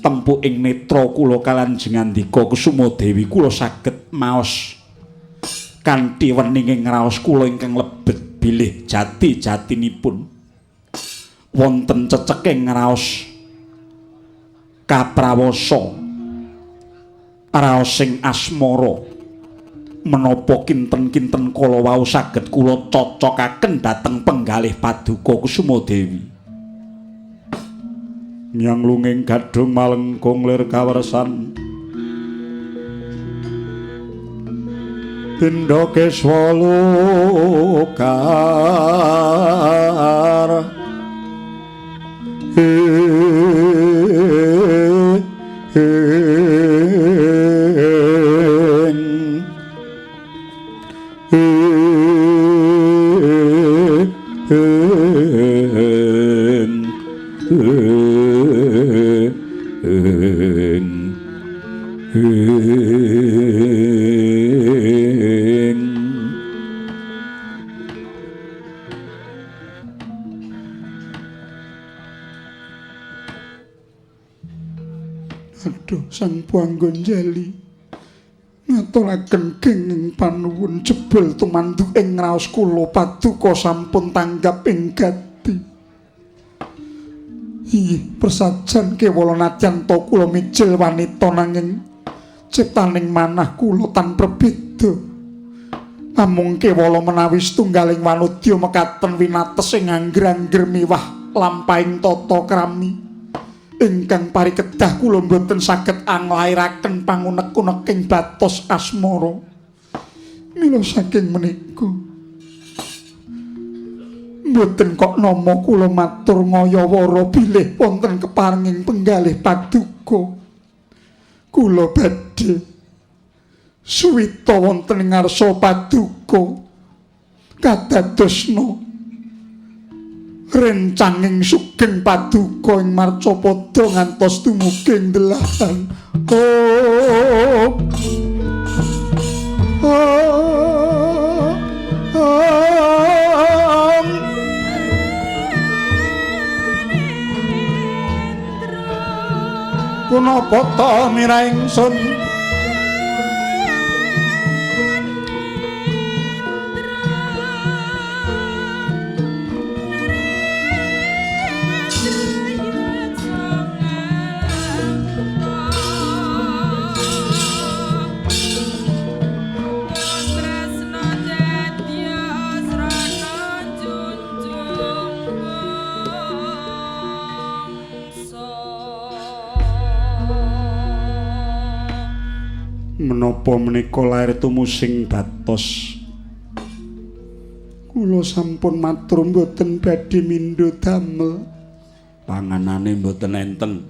tempu ing netra kula kalanjengan ndika Kusuma Dewi kula saged maos kanthi weninging ngraos kula ingkang lebet bilih jati-jatinipun wonten ceceking ngraos kaprawasa raos sing asmara menapa kinten-kinten kala wau saged kula cocokaken dhateng penggalih Paduka Kusuma Dewi nyang lunging gadung malengkung lir kawersan pindha keswalukar Aduh Sang Puanggon Jali ngaturaken kenging panuwun jebul tumandu ing ngraos kula Paduka sampun tanggap ing gati. Ih persajan kewala najan to kula mijil wanita nanging ciptaning manah kula tan berbeda. Namung kewala menawi setunggaling wanudya mekaten winates ing angger-angger miwah lampahing tata krami. Ingkang parikedah kula mboten saged anglairaken pangunek-uneking batos asmara. Mila saking menika mboten kok nama kula matur ngayawara bilih wonten keparenging penggalih Paduka. Kula badhe suwita wonten ing ngarsa Paduka kadadosna rencanging sugeng Paduka ing marcapada ngantos tumuging delahan. Punapa ta mira ingsun menapa menika lair tumusing batos kula sampun matur mboten badhe mindha damel panganane mboten enten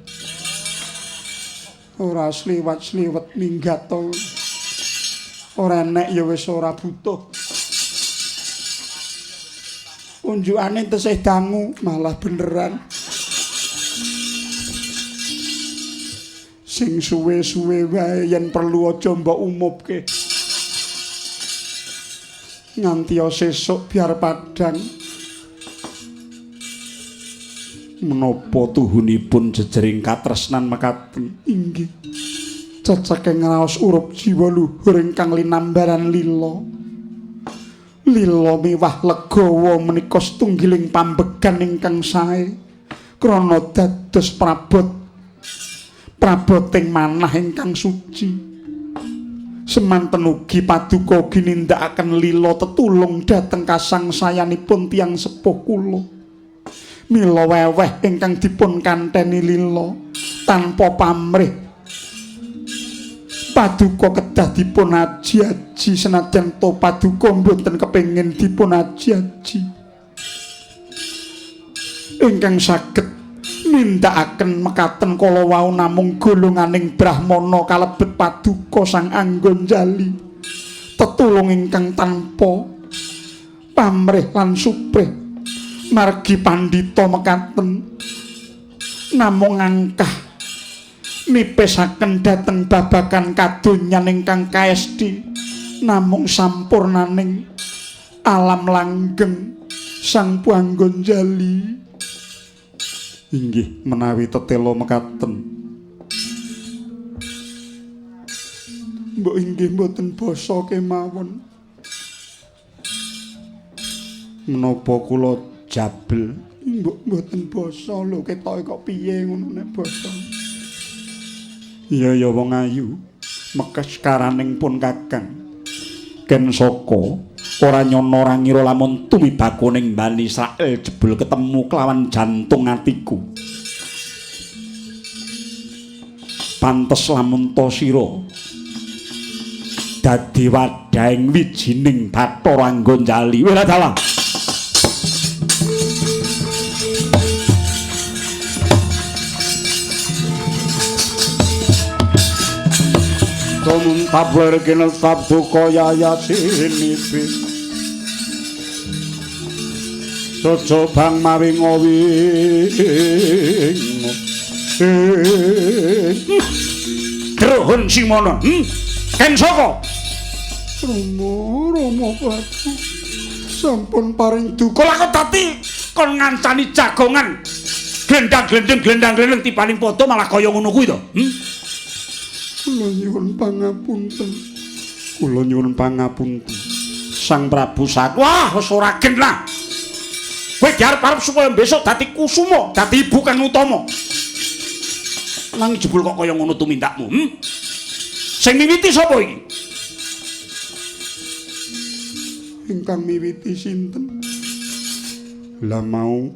ora sliwat-sliwet minggat to ora enek ya wis ora butuh unjukane tesih dangu malah beneran sing suwe-suwe wae yen perlu aja mbok umupke nganti sesuk biar padhang menapa tuhunipun jejering katresnan mekaten inggih ceceke ngraos urup jiwa luhur ingkang linambaran lila lila miwah legawa menika setunggiling pambegan ingkang sae krana dados praboting manah ingkang suci semanten ugi Paduka ginindakaken lila tetulung dhateng kasangsayanipun tiyang sepuh kula mila weweh ingkang dipun kanteni lila tanpa pamrih Paduka kedah dipun aji-aji senajan to Paduka mboten kepengin dipun aji-aji ingkang saged nindakaken mekaten kala wau namung golonganing Brahmana kalebet Paduka Sang Anggon Jali tetulung ingkang tanpa pamrih lan suprih margi pandhita mekaten namung angkah nipisaken dhateng babagan kadonyan ingkang kaesti namung sampurnaning alam langgeng Sang Puanggon Jali. Inggih menawi tetela mekaten Mbok inggih mboten basa kemawon. Menapa kula jabel? Mbok mboten basa lho, ketoke kok piye ngono nek basa. Iya ya wong ayu, mekes karaning pun Kakang. Ken saka ora nyono ora ngira lamun tumibakoning Bani Israil jebul ketemu kelawan jantung atiku. Pantes lamun to sira dadi wadahing wijining Bathara Anggonjali. Wela dalah. Tomun tabler kene sabdu kaya yasinipi. Sojo bang mawi ngowi. Drohon Simono. Ken saka? Romo Batu. Sampun paring duka lakon dadi kon ngancani jagongan. Glendang-glendeng tipaning padha malah kaya ngono kuwi to. Kula nyuwun pangapunten. Sang Prabu Sak. Wah, wis ora gen lah. Kowe diarep-arep supaya besok dadi kusuma, dadi ibu kang utama. Nang jebul kok kaya ngono tumindakmu, Sing miwiti sapa iki? Ingkang miwiti sinten? Lah mau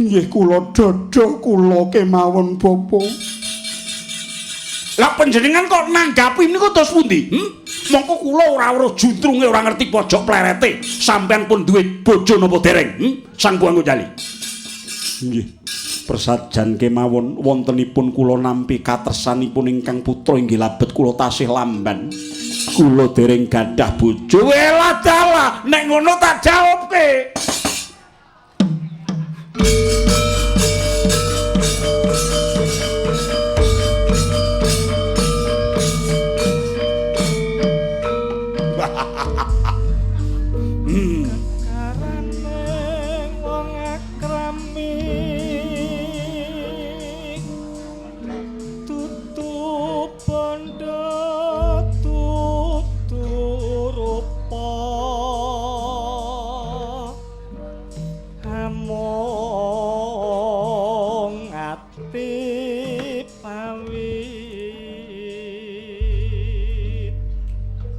nggih kula dada kula kemawon Bapa. Lah panjenengan kok nanggapi niku terus pundi? Mongko kula ora weruh juntrunge ora ngerti pojok plerete. Sampeyan pun duwe bojo napa dereng? Sang Hyang Jali. Nggih. Persajan kemawon wontenipun kula nampi katresanipun ingkang putra inggih labet kula tasih lamban. Kula dereng gadah bojo. Welah dalah, nek ngono tak jawabke.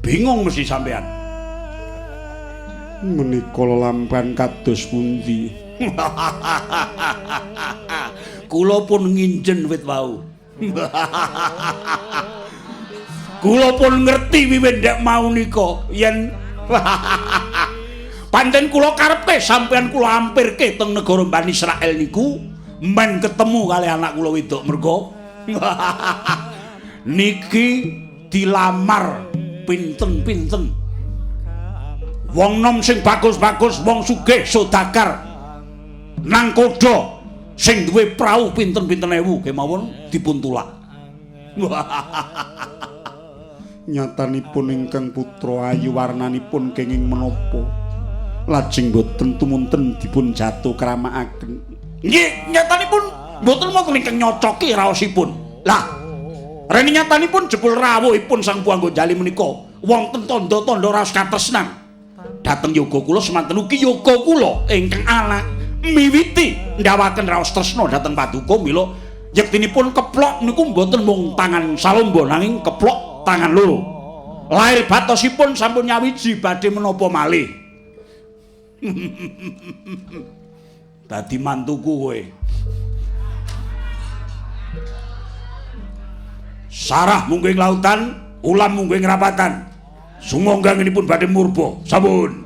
Bingung mesti sampean. Menika lampan kados pundi? Kula pun nginjen wit wau. Kula pun ngerti wiwit ndek mau nika yen pancen kula karepe sampean kula ampirke teng negara Bani Israil niku men ketemu kali anak kula wedok mergo niki dilamar pinten-pinten wong nom sing bagus-bagus, wong sugih sodakar nangkoda sing duwe prau pinten-pinten ewu kemawon dipuntulak. Nyatanipun ingkang putra ayu warnanipun kenging menapa lajeng boten tumunten dipun jatuh kramakaken. Nggih, nyatanipun boten wonten ingkang nyocoki raosipun. Lah rene nyatanipun jebul rawuhipun Sang Hyang Jali menika wonten tanda-tanda raos katresnan dhateng yoga kula semanten ugi yoga kula ingkang anak miwiti ndawaken raos tresna dhateng Paduka mila yektinipun keplok niku mboten mung tangan salomba nanging keplok tangan loro. Lair batosipun sampun nyawiji badhe menapa malih. Dadi mantuku kowe. Sarah mungging lautan, ulam mungging rapatan. Sumangganipun badhe murba. Sampun.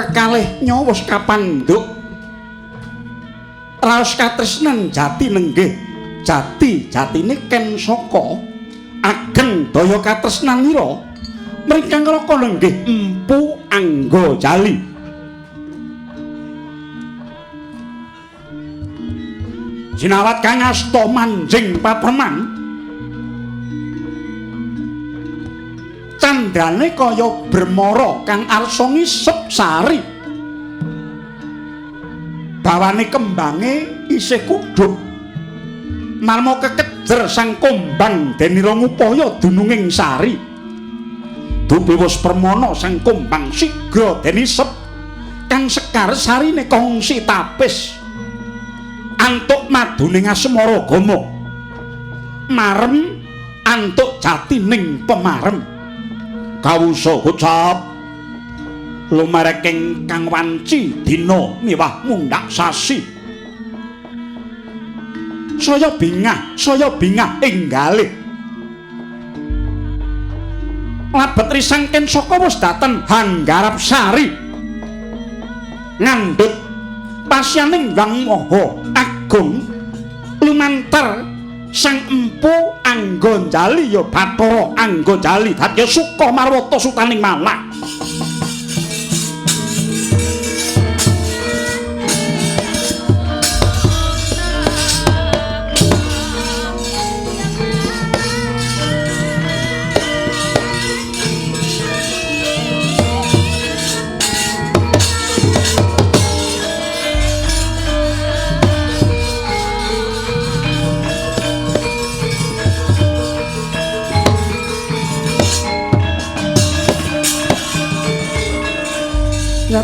kekalih nyawos kapandhuk raos katresnan jati nenggih jatine ken saka ageng daya katresnanira mringkang raka nenggih Empu Anggajali. Sinawat kang asta manjing papreman candrane kaya bremara kang arsa ngisep sari bawane kembange isih kudhup marma kekejer sang kumbang denira ngupaya dununging sari dupe wis permana sang kumbang sigra denisep kang sekar sarine kongsi tapis antuk maduning asmara gama marem antuk jatining pemarem kawusa ucap lumareking kang wanci dina miwah mundhak sasi saya bingah enggalih labet risangken saka wis daten Hanggarap Sari ngandhut pasyaning Wang Maha Agung lumantar sang Empu Anggajali ya Bathara Anggajali dadi suka marwata sutaning manah.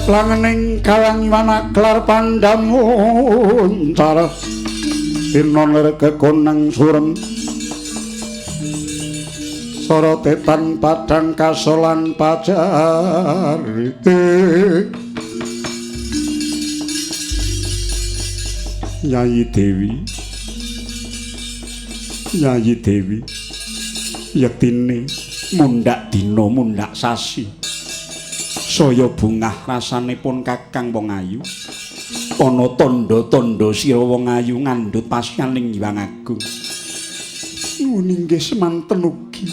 Langening kalang manaklar pandamun cara tinon kekonang surem sorotetan padang kasolan pajarite Nyai Dewi yektine mundhak dina mundhak sasi saya bungah rasanipun Kakang Wong Ayu ana tandha-tandha sira Wong Ayu ngandhut pasyaning Hyang Agung nggih semanten ugi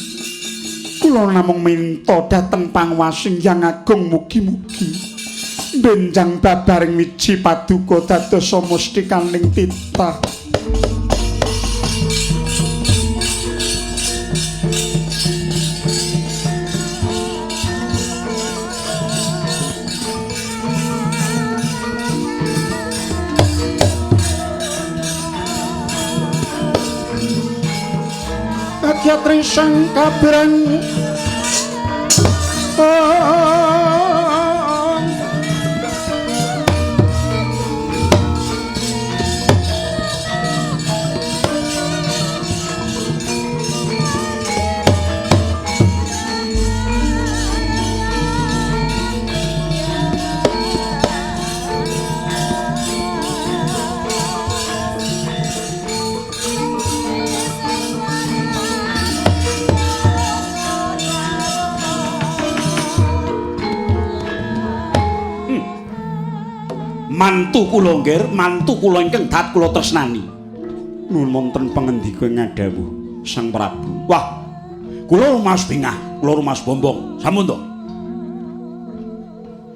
kula namung minta dhateng panguwasaning Hyang Agung mugi-mugi benjang babaring wiji paduka dadosa mustikaning titah. Yatri sang kabirang mantu kula nggih, mantu kula ingkang dat kula tresnani. Nuwun wonten pangendika ngadhawuh Sang Prabu. Wah, kula rumas bingah, kula rumas bombong. Sampun to?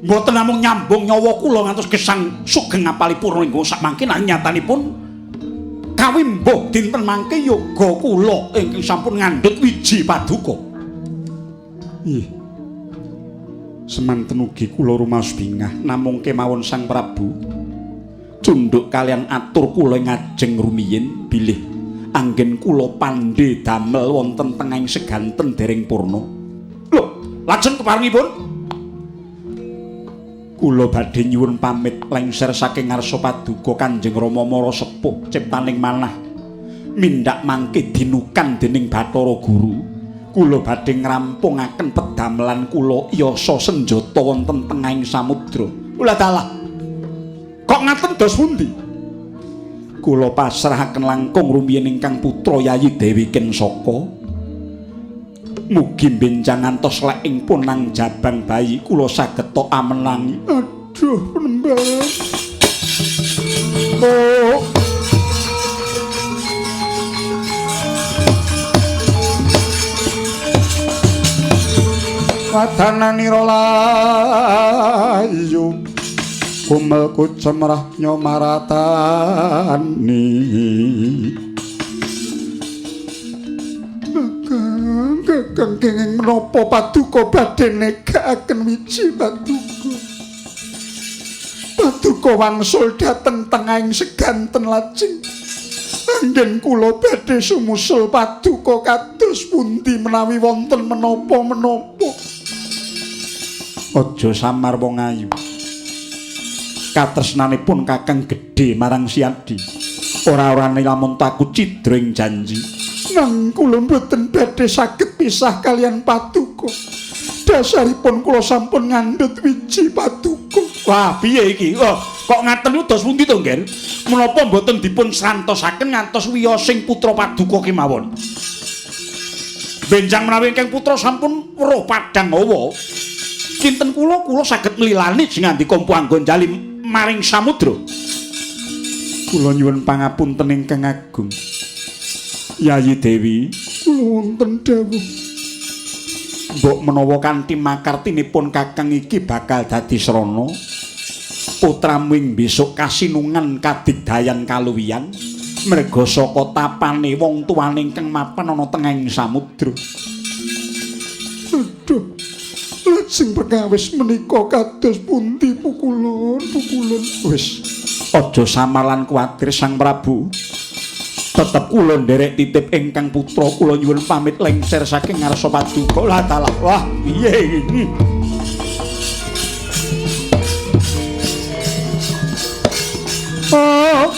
Mboten namung nyambung nyawa kula ngantos gesang sugeng apalipurna ingkang samangke nanging nyatanipun kawimbuh dinten mangke yoga kula ingkang sampun ngandhut wiji paduka. Nggih. Semanten ugi kula rumaos bingah namung kemawon Sang Prabu cundhuk kalian atur kula ngajeng rumiyin bilih anggen kula pandhe damel wonten tengahing seganten dereng purna. Lho, lajeng keparengipun kula badhe nyuwun pamit lengser saking ngarsa paduka Kanjeng Rama Mara Sepuh ciptaning manah mindhak mangke dinukan dening Bathara Guru. Kula badhe ngrampungaken pedamelan kula yasa senjata wonten tengahing samudra. Ulah dalah. Kok ngaten dos pundi? Kula pasrahaken langkung rumiyin ingkang putra Yayi Dewi Kensaka. Mugi benjang ngantos lek ing punang jabang bayi kula saged tok amenangi. Aduh, penembalan. Oh. Wadananira layu kumelku cemrah nyomaratani Kakang kenging menapa paduka badhe negakaken wiji paduka paduka wangsul dhateng tengahing seganten lajeng anggen kula badhe sumusul paduka kados pundi menawi wonten menapa-menapa aja samar wong ayu katresnanipun kakang gedhe marang Siadi ora-orane lamun taku cidra ing janji nang kula mboten badhe saged pisah kalian paduka dasaripun kula sampun ngandhut wiji paduka wah piye iki kok ngaten udos pundi to Nggen menapa mboten dipun srantosaken ngantos wiyosing putra paduka kemawon benjang menawi ingkang putra sampun weruh padang hawa kinten kula saged nglilani jengandika Empu Anggonjali maring samudra. Kula nyuwun pangapunten ingkang agung. Yayi Dewi, kula wonten dawuh. mbok menawa kanthi makartinipun kakang iki bakal dadi srana putramu ing besok kasinungan kadigdayan kaluwihan merga saka tapane wong tuwane ingkang mapan ana tengahing samudra. Aduh. Lajeng perkawis menika kados pundi pukulan. Wis aja samalan kuwatir Sang Prabu. Tetep kula nderek titip ingkang putra kula nyuwun pamit lengser saking ngarsa paduka. Lah dalah wah piye iki? Oh.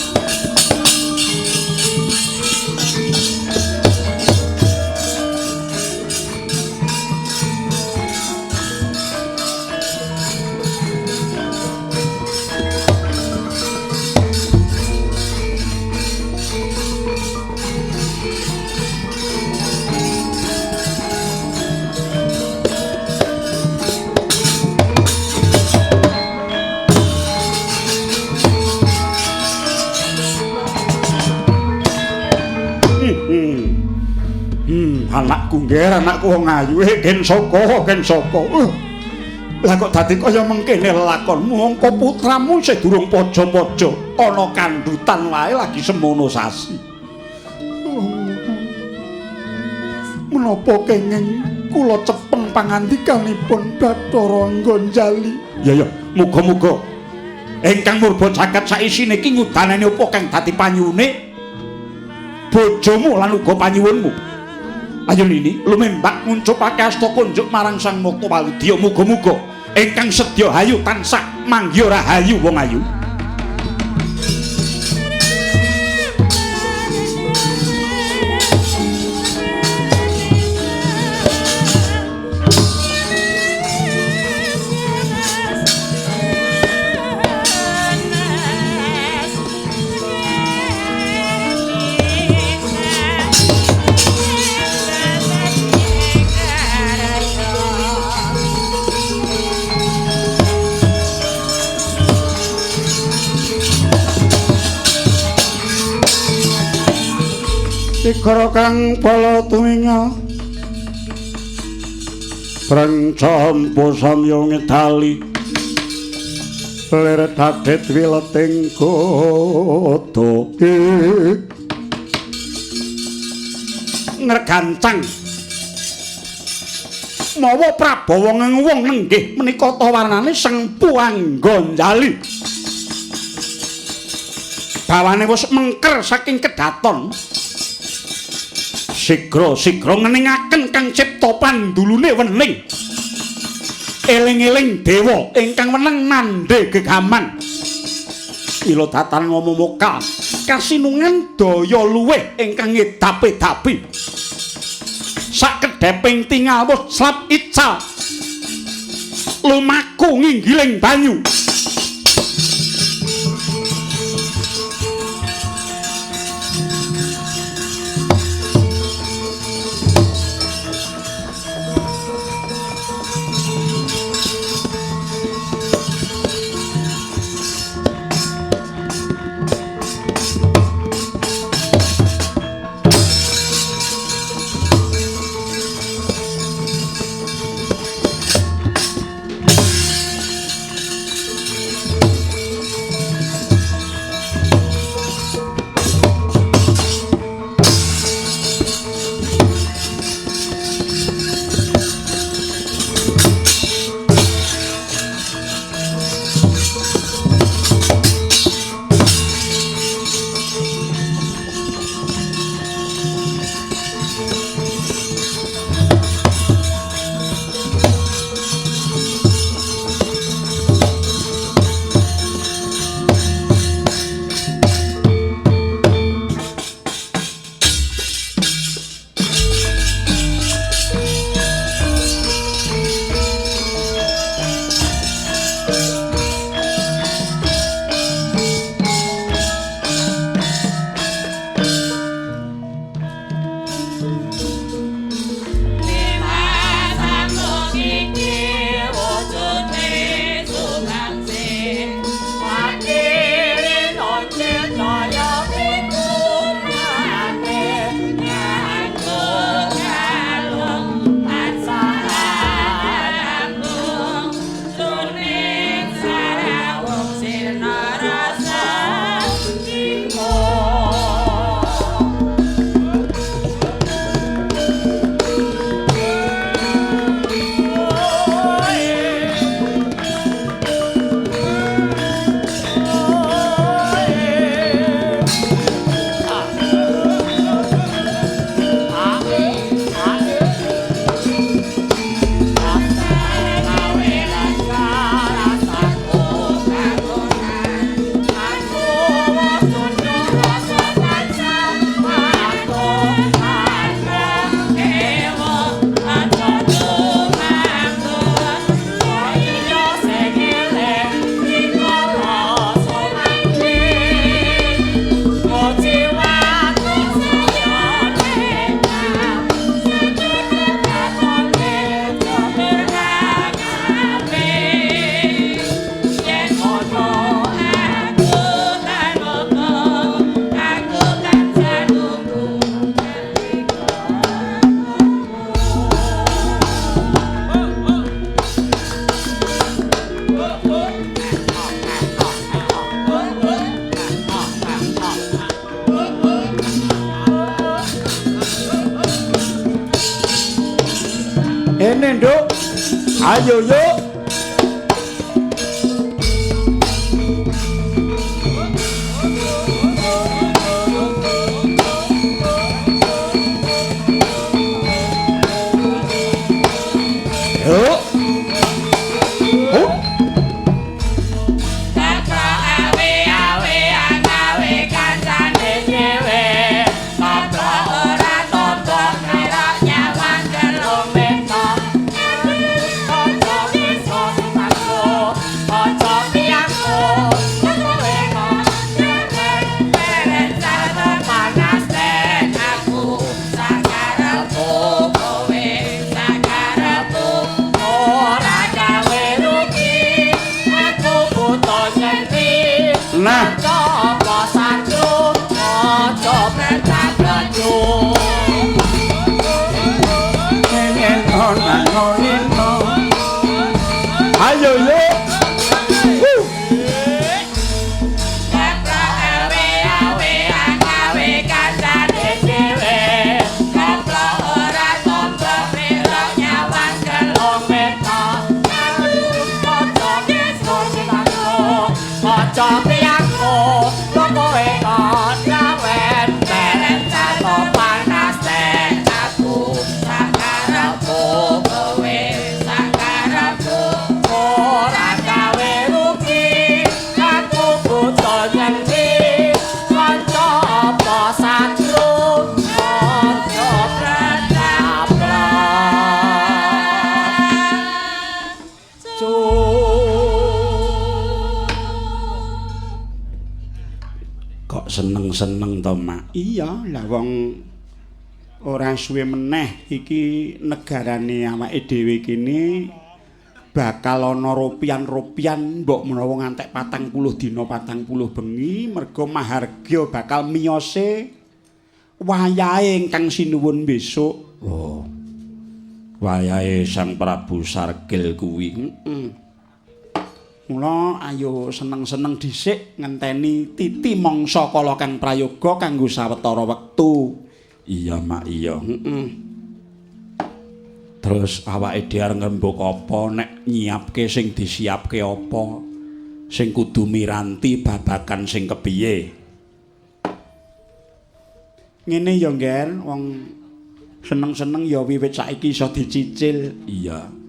Anakku nggih, anakku wong ayu, gen saka. Lah kok dadi kaya mengkene lelakonmu, mongko putramu isih durung pojo-pojo, ana kandhutan wae lagi semono sasi. Menapa kenging kula cepeng pangandikanipun Bathara Anggonjali? Ya, muga-muga ingkang murba jagat saisine iki ngudanani apa kang dadi panyuwune bojomu lan uga panyuwunmu. Ayo Nini, lumembak nguncupake asta kunjuk marang Sang Mukta Waludya. Muga-muga ingkang sedya hayu tansah mangya rahayu wong ayu. Ikra kang bala tuminga Prancampa samya ngedali lir dadhet wileting godo ngregancang mawa Prabawa ngewong nenggih menika ta warnane Empu Anggonjali bawane wis mengker saking kedaton sigra ngeningaken kang cipta pandulune wening eling-eling dewa ingkang weneng nandhe gegaman ila datan momoka kasinungan daya luweh ingkang ngedap-edapi sakedheping tingal wus slap ical lumaku nginggiling banyu kene, Nduk. Ayo yuk. Yuk. Nah, coba satu, coba satu. Ingin ngonin no. Ayo yuk. Seneng-seneng to, Mak. Iya, lah wong ora suwe meneh iki negarane awake dhewe kene bakal ana ropian-ropian mbok menawa ngantek 40 dina 40 bengi merga mahargya bakal miyose wayahe ingkang sinuwun besok. Oh. Wayahe Sang Prabu Sargil kuwi. Mula ayo seneng-seneng dhisik ngenteni titi mangsa kala kang prayoga kanggo sawetara wektu. Iya, Mak, iya. Terus awake dhewe arep ngembuk apa nek nyiapke sing disiapke apa? Sing kudu miranti babagan sing kepiye? Ngene ya, Ngger, wong seneng-seneng ya wiwit saiki iso dicicil. Iya.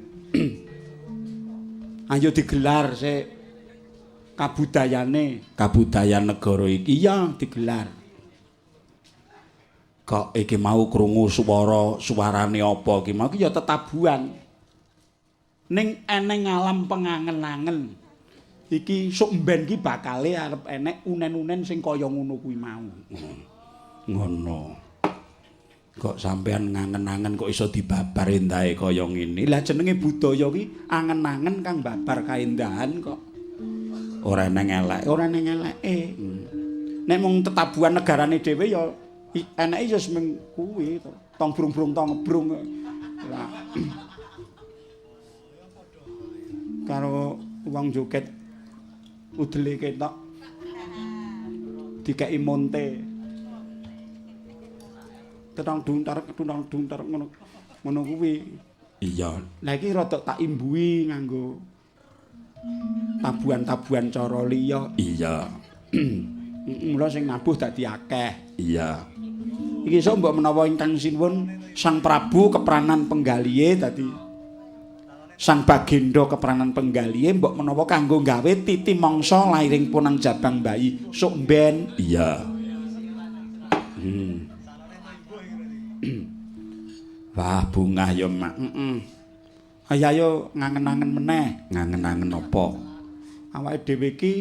Ayo digelar sik kabudayan negara iki ya digelar. Kok iki mau krungu suarane apa iki mau ya tetabuhan. Ning eneng alam pengangen-angen. Iki sok mben iki bakale arep enek unen-unen sing kaya ngono kuwi mau. Ngono. Kok sampean ngangen-angen kok iso dibabar endahe kaya ngene. Lah jenenge budaya ki angen-angen kang babar kaendahan kok. Ora neng eleke. Nek mung tetabuhan negarane dhewe ya eneke ya semeng kuwi to. Tong brung-brung tong ngebrung. Lah. Karo wong joget udele ketok. Dikeki monte. Tenang duntar ngono kuwi. Iya. Lah iki rada tak imbui nganggo tabuhan-tabuhan cara liya. Iya. Mula sing nabuh dadi akeh. Iya. Iki sok mbok menawa ingkang sinuwun Sang Prabu keperanan penggalihe dadi Sang Bagenda keperanan penggalihe mbok menawa kanggo gawe titi mangsa lairing punang jabang bayi sok mben. Iya. Wah, bungah ya, Mak. Ayo ngangen-angen meneh. Ngangen-angen apa? Awake dhewe iki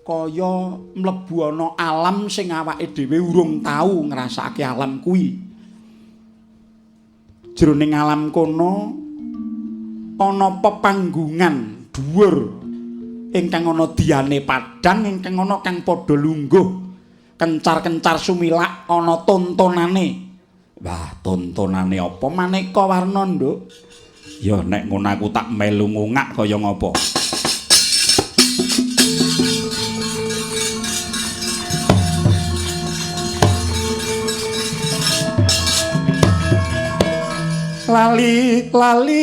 kaya mlebu ana alam sing awake dhewe urung tau ngrasakake alam kuwi. Jroning alam kono ana pepanggungan dhuwur ingkang ana diyane padhang ingkang ana kang padha lungguh. Kencar-kencar sumilak ana tontonane. Wah, tontonane apa maneka warna, Nduk? Ya nek ngono aku tak melu ngungak kaya ngapa. lali lali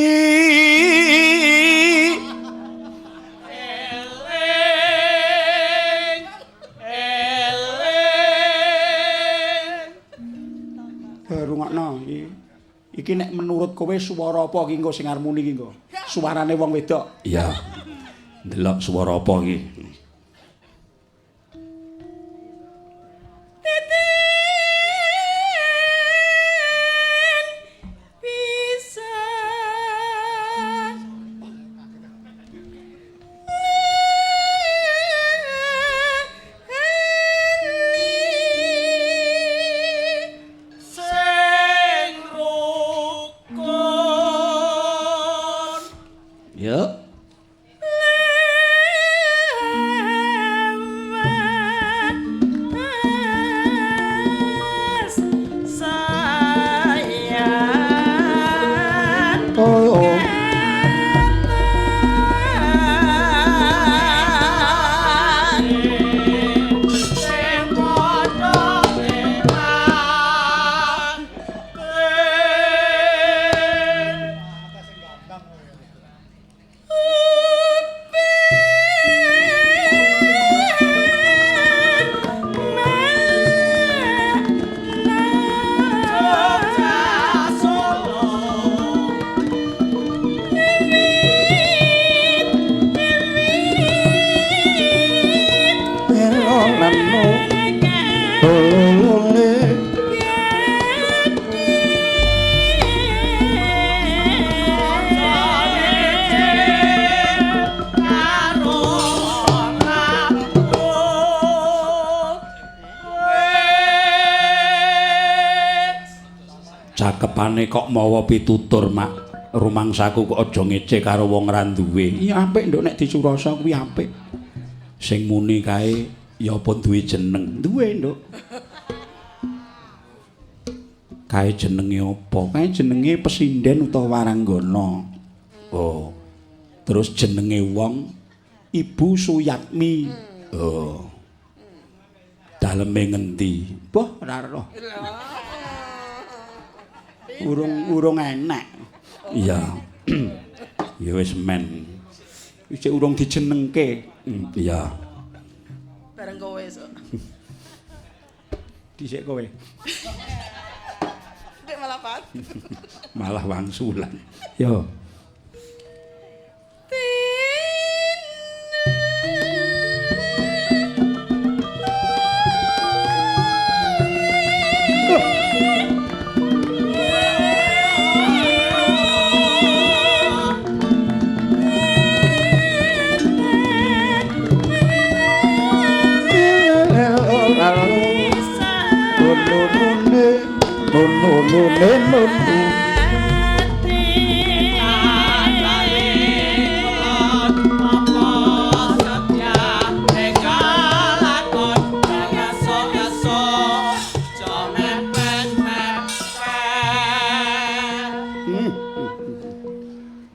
rungokno iki nek menurut kowe swara apa iki engko sing harmoni iki engko suarane wong wedok iya ndelok swara apa iki cakepane kok mawa pitutur mak rumangsaku kok aja ngece karo wong ra duwe iya apik nduk nek dicurasa kuwi apik sing muni kae ya apa duwe jeneng duwe nduk kae jenenge apa kae jenenge Pesinden utawa Waranggana oh terus jenenge wong Ibu Suyatmi oh daleme ngendi boh ora roh urung enek iya ya wis men isih urung dijenengke iya bareng kowe esuk dhisik kowe Dek malah pat malah wangsulan yo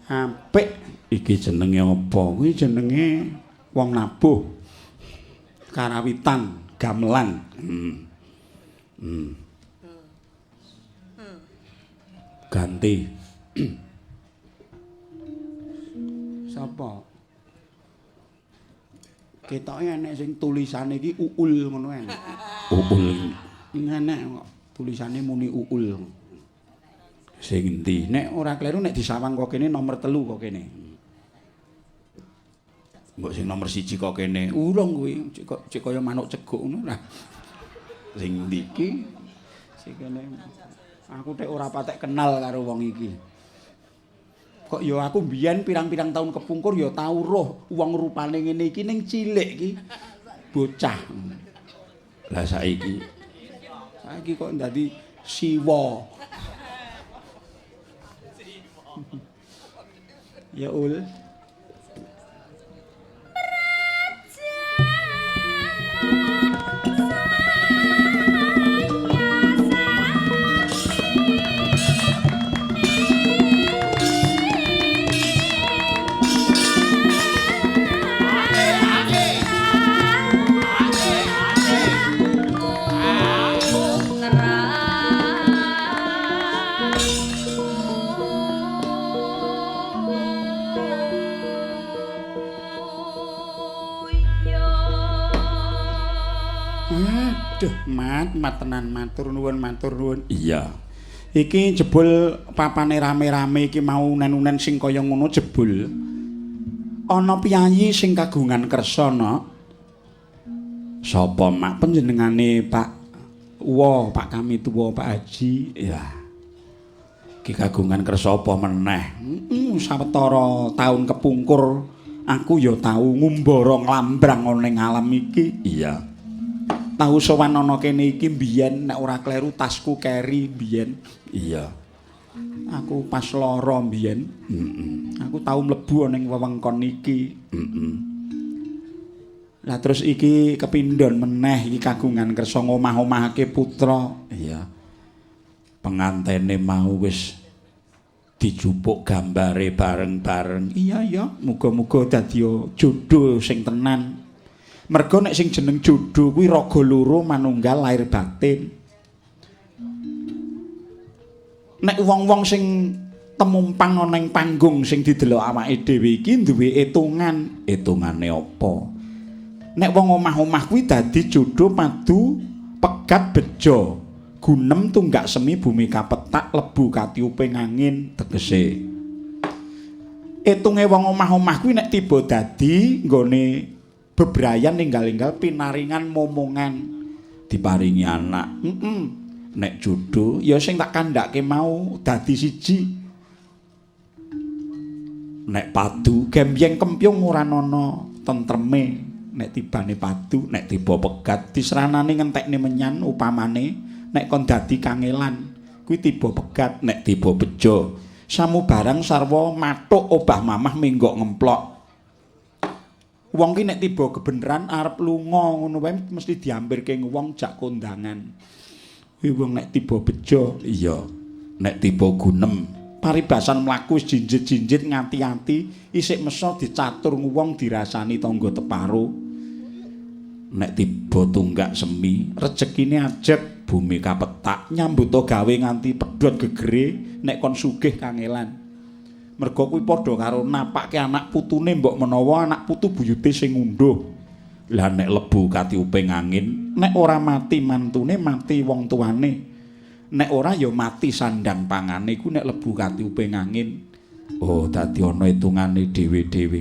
apik iki jenenge apa kuwi jenenge wong nabuh karawitan gamelan ganti sapa ketoke enek sing tulisane iki uul ngono kan uul enek kok tulisane muni uul sing endi nek ora kleru nek disawang kok kene nomor 3 kok kene mbok sing nomor 1 kok kene urung kuwi cek kaya manuk ceguk ngono lah sing ndi iki sing kene aku tek ora patek kenal karo wong iki kok ya aku mbiyen pirang-pirang tahun kepungkur ya tau roh wong rupane ngene iki ning cilik iki bocah lah saiki kok dadi siwa ya ul tenan matur nuwun. Iya. Iki jebul papane rame-rame iki mau nen-unen sing kaya ngono jebul. Ana piyayi sing kagungan kersa no. Sapa mak panjenengane Pak Pak kami tuwa Pak Haji. Ya. Iki kagungan kersa apa meneh? Sawetara taun kepungkur aku ya tau ngumbara nglambrang ana ning alam iki. Iya. Tahu sowan ana kene iki mbiyen nek ora kleru tasku keri mbiyen. Iya. Aku pas lara mbiyen. Aku tau mlebu ning wewengkon iki. Lah terus iki kepindhon meneh iki kagungan kersa ngomah-omahake putra. Iya. Pengantene mau wis dijupuk gambare bareng-bareng. Iya ya, muga-muga dadi jodoh sing tenan. Mergo nek sing jeneng jodoh kuwi raga loro manunggal lair batin. Nek wong-wong sing temumpang ana ing panggung sing didelok awake dhewe iki duwe etungan. Etungane apa? Nek wong omah-omah kuwi dadi jodoh padu pegat bejo. Gunem tunggak semi bumi kapetak lebu katiuping angin tegese. Etunge wong omah-omah kuwi nek tiba dadi nggone bebrayan ninggal-inggal pinaringan momongan diparingi anak. Nek jodoh ya sing tak kandhake mau dadi siji. Nek padu gembyeng kempyung ora ana tentreme. Nek tibane padu, nek tiba pegat disranane ngentekne menyan upamane nek kon dadi kangelan kuwi tiba pegat, nek tiba bejo samu barang sarwa matuk obah mamah menggok ngemplok. Wong ki nek tiba kebeneran arep lunga ngono wae mesti diampirke wong jak kondangan. Kuwi wong nek tiba bejo, iya. Nek tiba gunem, paribasan mlaku wis jinjit-jinjit ngati-ati, isik mesa dicatur wong dirasani tangga teparo. Nek tiba tunggak semi, rezekine ajeg bumi kapetak, nyambuta gawe nganti pedhot gegere nek kon sugih kangelan. Merga kuwi padha karo napakke anak putune mbok menawa anak putu buyute sing ngunduh. Lah nek lebu katiuping angin, nek ora mati mantune mati wong tuane. Nek ora ya mati sandang pangane iku nek lebu katiuping angin. Oh, dadi ana hitungane dhewe-dhewe.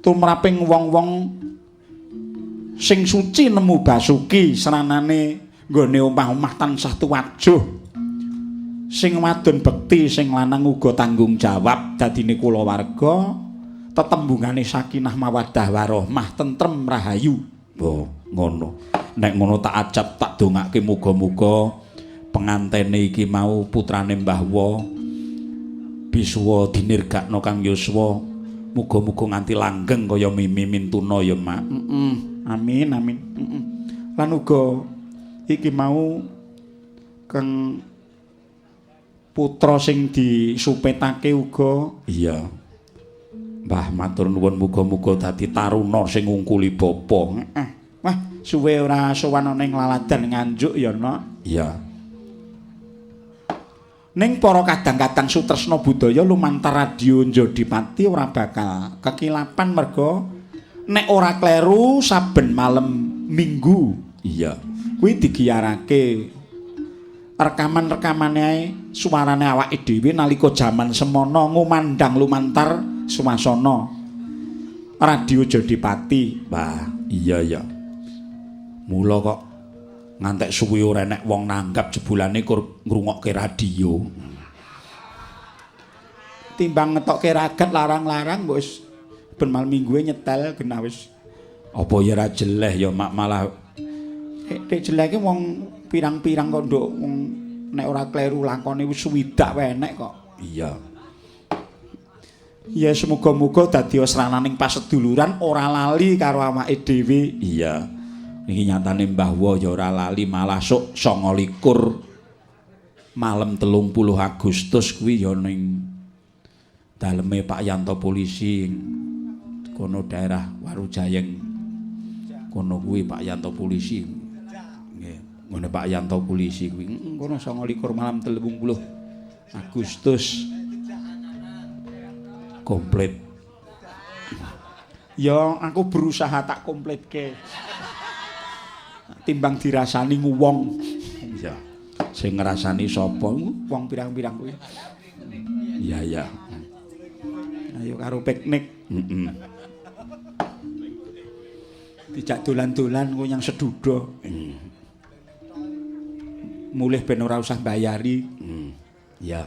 Tumraping wong-wong sing suci nemu basuki seranane nggone omah-omah tansah tuwajuh. Sing wadon bekti, sing lanang uga tanggung jawab dadine kulawarga, tetembungane sakinah mawaddah warahmah, tentrem rahayu. Oh, ngono. Nek ngono tak ajab tak dongake muga-muga pengantene iki mau putrane Mbah Wa bisuwa dinirgakno Kang Yuswa. Muga-muga nganti langgeng kaya Mimi Mintuna ya, Mak. Amin, amin. Lan uga iki mau Kang putra sing disupetake uga. Iya. Mbah matur nuwun muga-muga dadi taruna sing ngungkuli bapa. Wah, suwe ora sowan ana ing laladan Nganjuk ya, Nok. Iya. Ning para kadang-kadang sutresna budaya lumantar radio Njodipati ora bakal kekilapan merga nek ora kleru saben malam Minggu. Iya. Kuwi digiyarake rekaman-rekamane ae suarane awake dhewe nalika jaman semono ngumandang lumantar swasana radio Jodipati. Wah, iya ya. Mula kok ngantek suwi ora enek wong nanggap jebulane ngrungokke radio. Timbang ngetokke ragat larang-larang wis ben malam Mingguwe nyetel genah wis apa ya ra jeleh ya mak malah nek jeleh ki wong pirang-pirang kok nduk wong nek ora kleru lakone wis swidak wae enek kok. Iya. Ya semoga-moga dadi srananing paseduluran ora lali karo awake dhewe. Iya. Iki nyatane Mbah Wa ya ora lali malah sok 29 malam 30 Agustus kuwi ya ning daleme Pak Yanto polisi kono daerah Warujayeng. Kono kuwi Pak Yanto polisi. Nggih, ngene Pak Yanto polisi kuwi kono 29 malam 30 Agustus. Komplit. Ya aku berusaha tak komplitke. Timbang dirasani wong. Sing ngrasani sapa? Wong pirang-pirang kuwi. Iya ya. Ayo karo piknik. Heeh. Dijak dolan-dolan kok yang sedudo. Mulih ben ora usah bayari. Ya.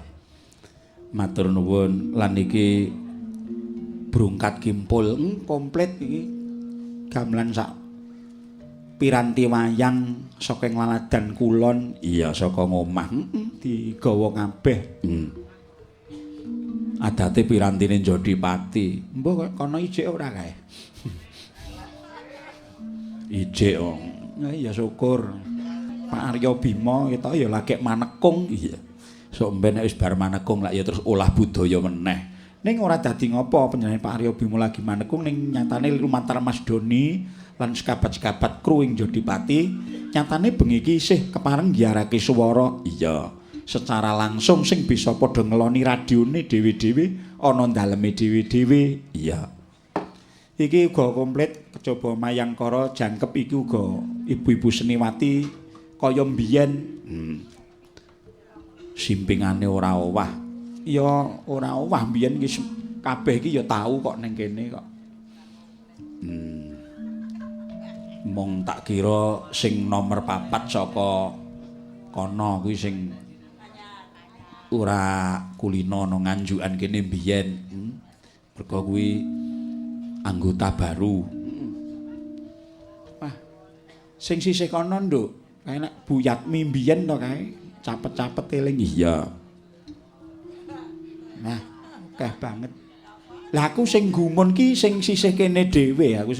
Matur nuwun lan iki brungkat kimpul komplit iki. Gamelan sak piranti wayang saka Laladan Kulon, iya saka ngomah digawa kabeh. Adate pirantine Jodipati. Mbah kono ijik ora kae. Ijik oh. Ya syukur. Pak Arya Bima kita ya lagi manekung iya. Sok mben nek wis bar manekung lak ya terus olah budaya meneh. Ning ora dadi ngopo panjenengan Pak Arya Bima lagi manekung ning nyatane lumantar Mas Doni lan sekabat-sekabat kru ing Jodipati nyatane bengi iki isih kepareng nggiarake swara iya. Secara langsung sing bisa padha ngeloni radione dhewe-dhewe ana daleme dhewe-dhewe iya. Iki uga komplit kejaba Mayangkara jangkep iki uga ibu-ibu seniwati kaya mbiyen simpingane ora owah ya ora owah mbiyen iki kabeh iki ya tau kok ning kene kok mong tak kira sing nomor 4 saka kono kuwi sing ora kulino ana nganjukan kene mbiyen mergo kuwi anggota baru. Wah, sing sisih kono nduk, kae nek Bu Yatmi mbiyen to kae, capet-capet eling iya. Nah, akeh banget. Lah aku sing gumun ki sing sisih kene dhewe, aku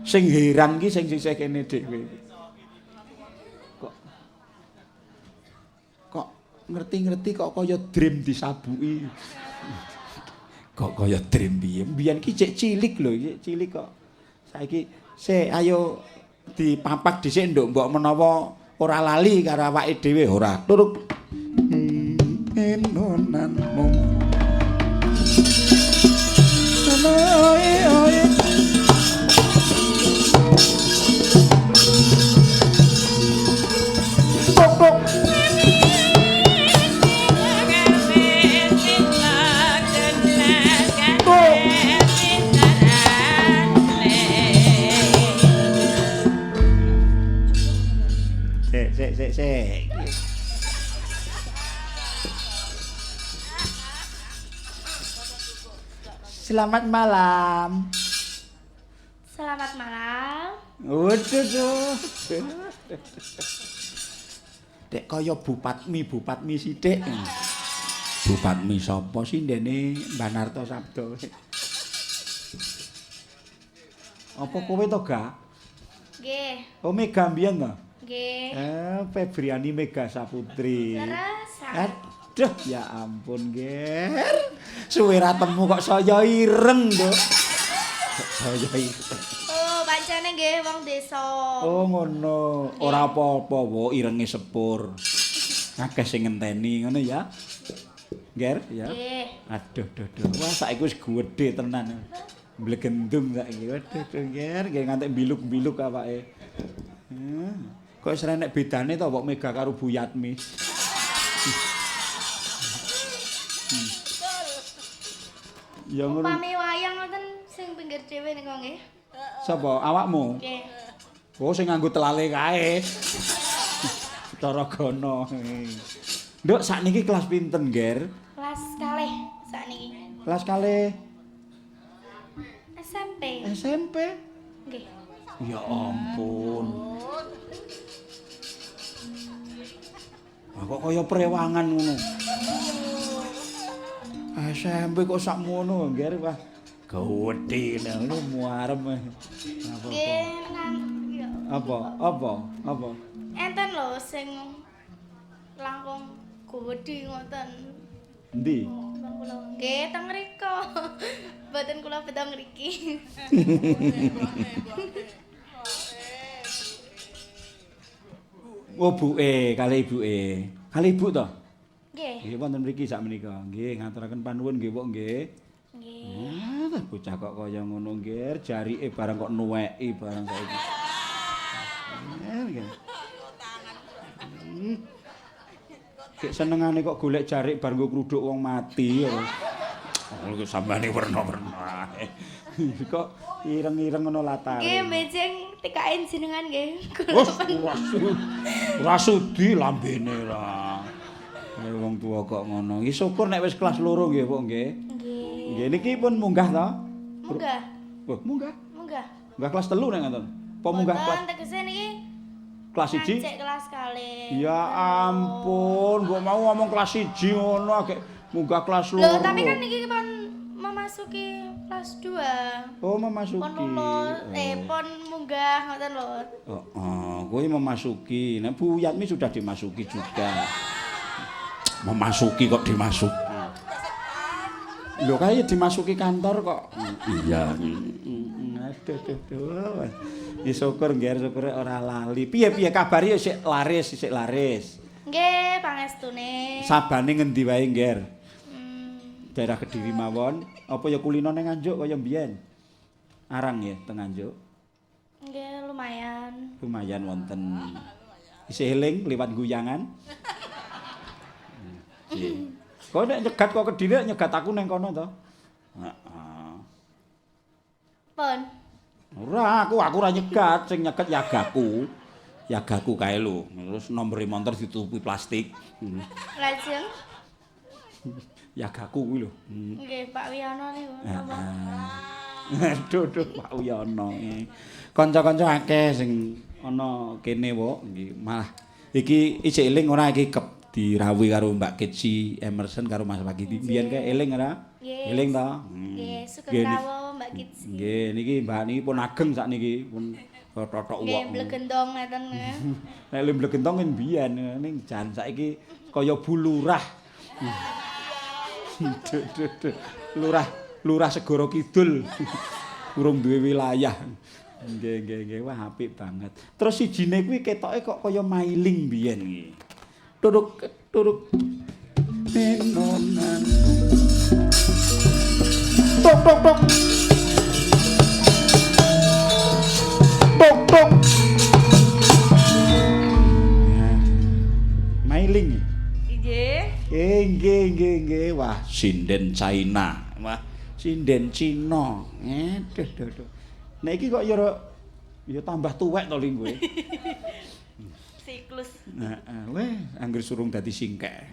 sing heran ki sing sisih kene dhewe. Kok ngerti-ngerti kok kaya dream disabuki. Kok kaya dream piye? Mbiyen ki cek cilik lho, cilik kok. Saiki ayo dipapak dhisik nduk mbok menawa ora lali karo awake dhewe ora. Turuk enonanmu. Tok. Sik. Selamat malam. Selamat malam. Waduh. Dek kaya Bupatmi sithik. Bupatmi sapa sih ndene Mbanarta Sabda? Apa kowe to, Ga? Nggih. Oh, Mega mbiyen to? Nggih. Febriani Mega Saputri. Terasa. Aduh, ya ampun, Ger. Suwe ra temu kok saya ireng, Nduk. Saya ireng. Oh, pancene nggih wong desa. Oh, ngono. Ora apa-apa, wo, irenge sepur. Akeh sing ngenteni ngono ya. Ger, ya. Nggih. Aduh, wah saiki wis gedhe tenan. Mblegendung saiki. Waduh, Ger, ngantek biluk-biluk awake. Kok wis renek bedane to kok Mega karo Bu Yatmi. Ya ngono. Upami wayang ngoten sing pinggir dhewe nika nggih. Sapa? Awakmu? Nggih. Oh, sing nganggo telale kae. Cara gono. Nduk, sakniki kelas pinten, Ger? Kelas kalih sakniki. Kelas kalih SMP. SMP. Nggih. Ya ampun. Kok kaya prewangan ngono. SMP kok sakmono, Ger, wah. Gedhe ngono muarem. Nggih, nang ya. Apa? Enten lho sing langkung gedhe ngoten. Endi? Nggih, teng mriku. Mboten kula beda ngriki. Oh, buke, kali ibuke. Kali ibu to? Nggih. Nggih wonten mriki sak menika. Nggih, ngaturaken panuwun nggih, Pak, nggih. Nggih. Bocah kok kaya ngono, Ger, jarike barang kok nuweki barang saiki. Nggih. Gek senengane kok golek jarik bar nggo kruduk wong mati. Oh, sambane werna-werna. Kok ireng-ireng ngono latare. Nggih, mbejeng tikain jenengan nggih. Ora sudi lambene ra. Wong tuwa kok ngono. Iki syukur nek wis kelas 2 nggih, Pak nggih. Nggih. Nggih niki pun munggah to? Munggah. Oh, munggah. Munggah. Munggah kelas 3 nek ngoten. Apa munggah kelas Mboten tegese niki kelas 1? ngancik kelas kalih. Ya ampun, mbok mau ngomong kelas 1 ngono agek munggah kelas 2. Loh, tapi kan niki pon memasuki kelas 2. Oh, memasuki. Pon lulus, pon munggah ngoten lho. Oh, kowe memasuki. Nah, Bu Yatmi sudah dimasuki juga. Memasuki kok dimasuki. Lho kayak dimasuki kantor kok. Iya. Aduh. Ya syukur nggih, syukur ora lali. Piye kabare ya sik laris. Nggih, pangestune. Sabane ngendi wae, Ngger? Daerah Kediri mawon. Apa ya kulino ning Nganjuk kaya mbiyen? Arang ya teng Nganjuk. Nggih, lumayan. Lumayan wonten. Isih eling liwat guyangan. Nggih. Kok nek nyegat kok Kediri nyegat aku ning kono to? Heeh. Pon. Ora, aku ora nyegat, sing nyegat yagaku. Yagaku kae lho. Terus nomere montor ditutupi plastik. Lajeng. Yagaku kuwi lho. Nggih, Pak Wiyono niku. Aduh, Pak Wiyono. Kanca-kanca akeh sing ana kene wae nggih. Malah iki isih eling ora iki dirawuhi karo Mbak Kitsi Emerson karo Mas Pagiti. Biyen kae eling ora? Eling to? Nggih, sugeng rawuh Mbak Kitsi. Nggih, niki Mbak niki pun ageng sakniki pun totok wong. Nggih, blegendong ngeten. Nek le blegendong kan biyen ning jan saiki kaya bulurah. Lurah Segara Kidul. Urung duwe wilayah. Nggih, wah apik banget. Terus sijine kuwi ketoke kok kaya mailing biyen iki. Turuk menonan. Tok. Mailing. Nggih. Wah, sinden China. Wah, sinden Cina. Aduh. Nek iki kok ya tambah tuwek to ling kowe. Siklus. Heeh, weh, anggere surung dadi singkek.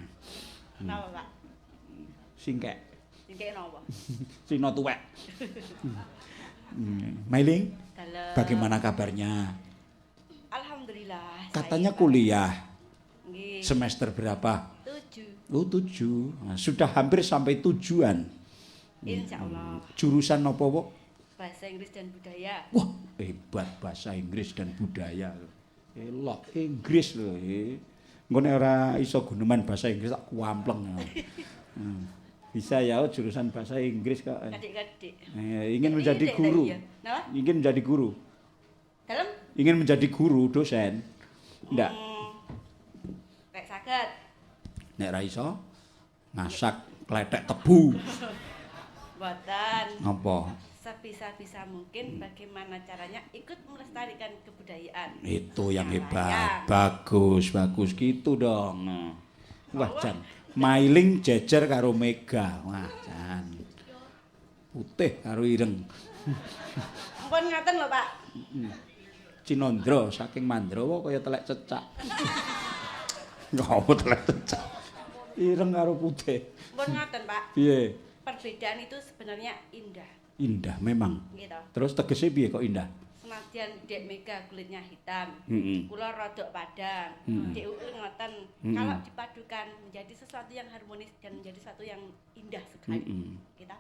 Napa, Pak? Singkek. Singkek napa? Cina tuwek. Mailing, Dalam. bagaimana kabarnya? Alhamdulillah. Katanya saya, kuliah. Nggih. Semester berapa? 7. Oh, 7. Nah, sudah hampir sampai tujuan. Insyaallah. Jurusan apa, Pak? Bahasa Inggris dan budaya. Wah, hebat bahasa Inggris dan budaya. Elok Inggris lho. Engko nek ora iso guneman bahasa Inggris tak kuampleng. Bisa ya jurusan bahasa Inggris kok. Adik-adik. Ingin menjadi guru. Napa? Ingin menjadi guru. Dalam? Ingin menjadi guru dosen. Ndak. Kayak saged. Nek ra iso masak kletek tebu. Mboten. Apa? Sebisa-bisa mungkin bagaimana caranya ikut melestarikan kebudayaan. Itu yang hebat. Bagus gitu dong. Wah, Jan. Mailing jejer karo Mega. Wah, Jan. Putih karo ireng. Ampun ngaten lho, Pak. Cinandra saking Mandrawa kaya telek cecak. Ngopo telek cecak. Ireng karo putih. Ampun ngaten, Pak. Piye? Perbedaan itu sebenarnya indah. Indah memang. Gitu. Terus tegese piye kok indah? Senadyan Dek Mega kulitnya hitam, Heeh. kula rodok padang. Dek Uul ngoten. Kalau dipadukan menjadi sesuatu yang harmonis dan menjadi sesuatu yang indah sekali. Kita.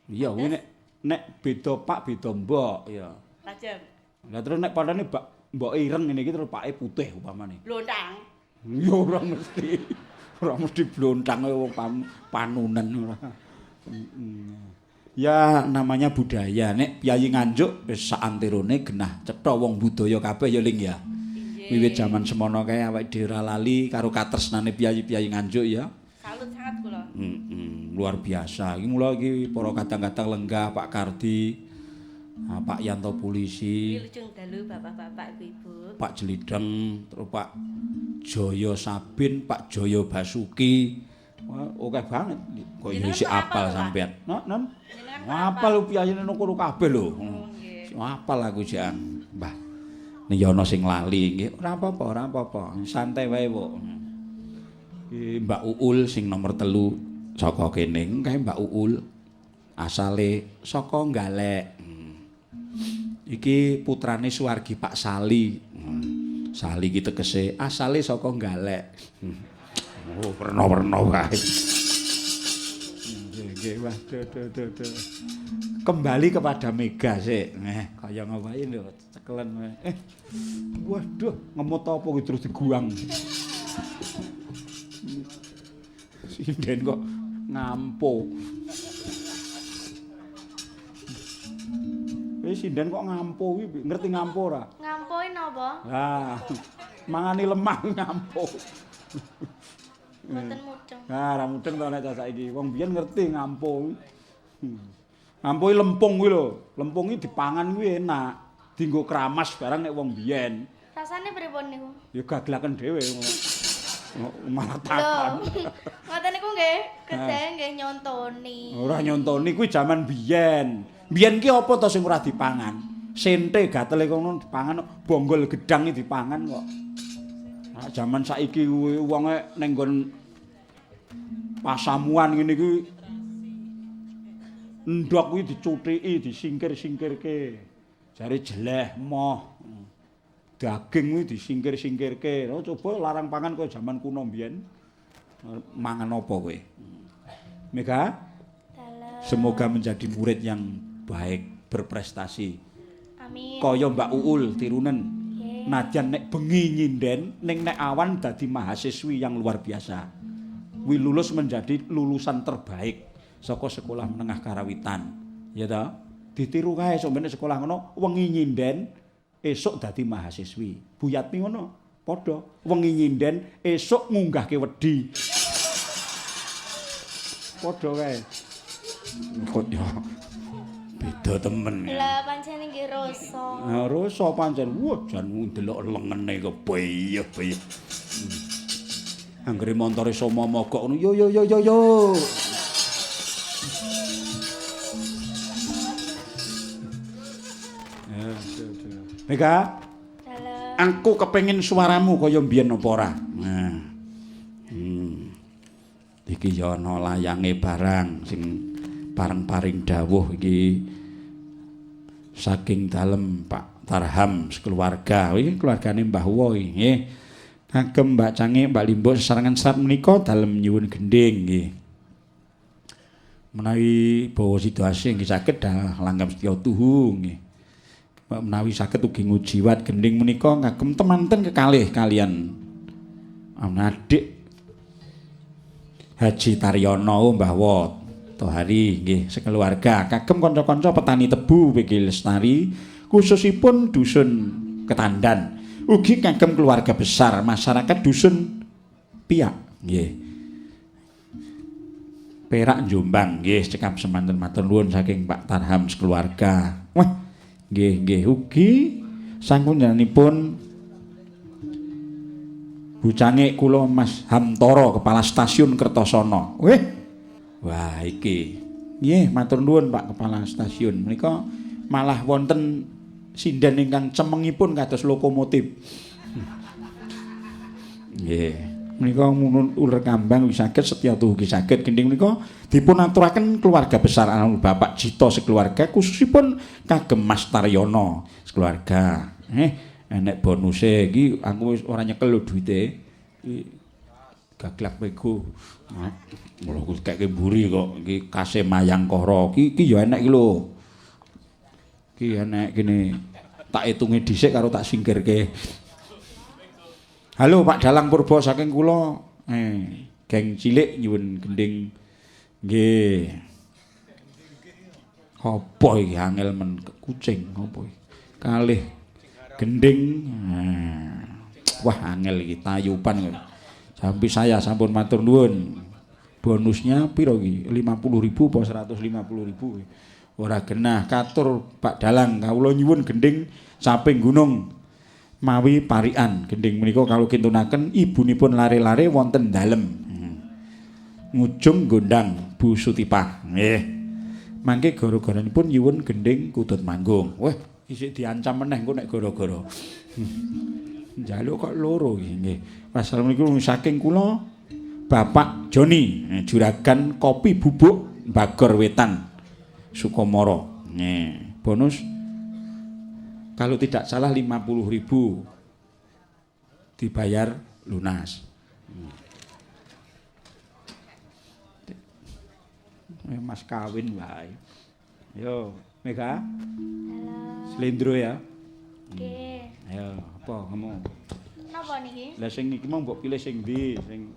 Iya, kuwi nek beda pak beda mbok ya. Lajem. Lah terus nek padane mbok ireng ngene iki terus pake putih upamane. Blontang. Ya ora mesti. Ora mesti blontang wong panunen ora. Ya namanya budaya. Nek piyayi Nganjuk wis saantirone genah cetha wong budaya kabeh ya Ling ya. Wiwit jaman semono kae awake dhewe ora lali karo katresnane piyayi-piyayi Nganjuk ya. Salut sangat kula. Luar biasa. Iki mula iki para kadang-kadang lenggah Pak Kardi, Pak Yanto Polisi, Wilujeng dalu bapak-bapak ibu-ibu. Pak Jelideng, terus Pak Jaya Sabin, Pak Jaya Basuki. Wah, oke banget. Kok ya isih apal sampean. Non. Apal piyayene kono kabeh lho. Apal aku jek. Mbah. Nek ya ana sing lali nggih, ora apa-apa. Santai wae, Pak. Iki Mbak Uul sing nomor 3 saka kene, kae Mbak Uul. Asale saka Galek. Iki putrane Suwargi Pak Sali. Sali iki tegese asale saka Galek. Oh, werna-werna wae. Nggih, wah, kembali kepada Mega sik. Kaya ngapain lho, cekelen wae. Waduh, ngemut apa iki terus diguang. Sinden kok ngampo. Sinden kok ngampo kuwi, ngerti ngampo ora? Ngampoin apa? Lah, mangani lemah ngampo. Mboten mudeng. Nah, ra mudeng to nek saiki. Wong biyen ngerti ngampo. Ngampo lempung kuwi lho. Lempung iki dipangan kuwi enak. Dienggo kramas barang nek wong biyen. Rasane pripun niku? Ya gaglaken dhewe. Malah takon. Ngoten niku nggih, kedhe nggih nyontoni. Ora nyontoni kuwi jaman biyen. Biyen ki apa to sing ora dipangan? Sente gatele kono dipangan, bonggol gedang iki dipangan kok. Nah, jaman saiki kuwi wonge ning nggon pasamuan ngene iki ndok kuwi dicuthiki, disingkir-singkirke. Jare jeleh moh. Daging kuwi disingkir-singkirke. Oh, coba larang pangan kaya jaman kuno mbiyen. Mangan apa kowe? Mega? Semoga menjadi murid yang baik, berprestasi. Amin. Kaya Mbak Uul tirunen. Najan nek bengi nyinden, ning nek awan dadi mahasiswi yang luar biasa. Wi lulus menjadi lulusan terbaik saka sekolah menengah karawitan. Ya toh? Ditiru kae sampeyan sekolah ngono, wengi nyinden, esuk dadi mahasiswi. Buyatmi ngono, padha. Wengi nyinden, esuk ngunggahke wedi. Padha kae. Kok ya beda temen. Lah pancen nggih rasa. Nah, rasa pancen wah jan ndelok lengene kok bayeh. Anggere montore somo mogok ngono yo. Mega, aku kepengin suaramu kaya mbiyen apa ora? Nah. Iki ya ana layange barang sing paring dawuh iki saking dalem Pak Tarham sekeluarga. Iki keluargane Mbah Wo iki nggih. Kagem Mbak Cange, Mbak Limbo sesarengan saat menika dalem nyuwun gending nggih. Menawi bawa situasi nggih saged langgam setya tuhu nggih. Menawi saged ugi ngujiwat gending menika kagem temanten kekalih kalian adik Haji Taryono Mbah Wo Tohari nggih sekeluarga kagem kanca-kanca petani tebu PG Lestari khususipun dusun Ketandan ugi kagem keluarga besar masyarakat dusun Piak nggih Perak Jombang nggih cekap semanten matur nuwun saking Pak Tarham sekeluarga. Wah nggih ugi sampun njenenganipun Bucange kula Mas Hamtoro kepala stasiun Kertosono. Wah iki. Nggih matur nuwun Pak kepala stasiun. Menika malah wonten sinden ingkang cemengipun kados lokomotif. Nggih. Menika uler kambang wis saged setya tuhu ki saged gending menika dipun aturaken keluarga besar anak Bapak Jito sekeluarga khususipun kagem Mas Taryono sekeluarga. Enek bonuse iki aku wis ora nyekel lho duwite. Iki gaglak mego. Mula ku keke mburi kok iki kase Mayangkara. Iki ya enek iki lho. Iki enek kene tak itunge dhisik karo tak singkirke. Halo Pak Dalang Purba saking kula. Geng cilik nyuwun gending. Nggih. Apa iki angel men kucing apa iki? Kalih gending. Wah angel iki tayupan kok. Sampai saya sampun matur nuwun. Bonusnya piro iki? 50.000 apa 150.000? Ora genah katur Pak Dalang kawula nyuwun gending saping gunung. mawi parikan. Gending menika kalau kintunaken ibunipun lare-lare wonten dalem. Ngujung gondang Bu Sutipah. Nggih. Mangke gara-garanipun nyuwun gending kudut manggung. Wah, isih diancam meneh engko nek gara-gara. Njaluk kok loro nggih. Assalamualaikum saking kula Bapak Joni, juragan kopi bubuk Bagor Wetan Sukomoro. Nih, bonus kalau tidak salah 50.000 dibayar lunas. Mas kawin wae. Yo, Mega. Halo. Slendro ya. Oke. Ayo, apa kamu? Napa niki? Lah sing iki mau mbok pilih sing ndi? Sing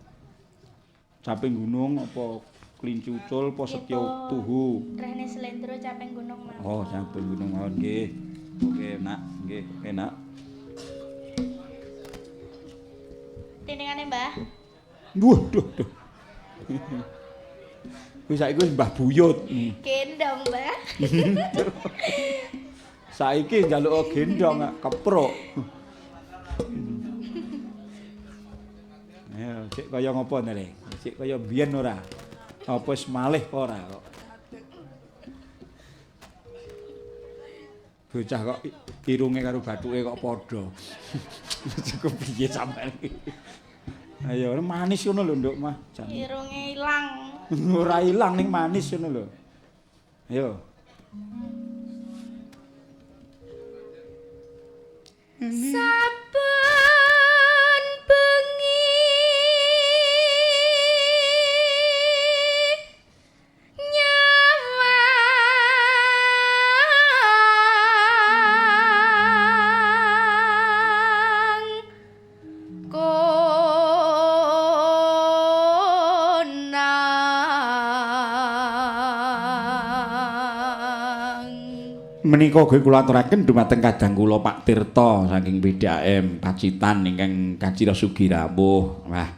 Caping Gunung apa Kelinci Ucul apa Setyo Tuhu? Rene Slendro Caping Gunung mawon. Oh, Caping Gunung mawon nggih. Oke, Nak. Nggih, enak. Tiningane, Mbah. Waduh, duh. Wis saiki wis Mbah Buyut. Gendong, Mbah. Saiki njaluk gendong kepruk. Ayo, cek kaya ngopo nere? Cek kaya biyen ora? Apa wis malih ora kok? Bocah kok irunge karo bathuke kok padha. Cukup piye sampean iki? Ayo manis ngono lho, Nduk mah. Irunge ilang. Ora ilang ning manis ngono lho. Ayo. Saben bengi nyawang konang. Menika ugi kula aturaken dumateng kadang kula Pak Tirta saking PDAM Pacitan ingkang kacira sugirawuh. Wah,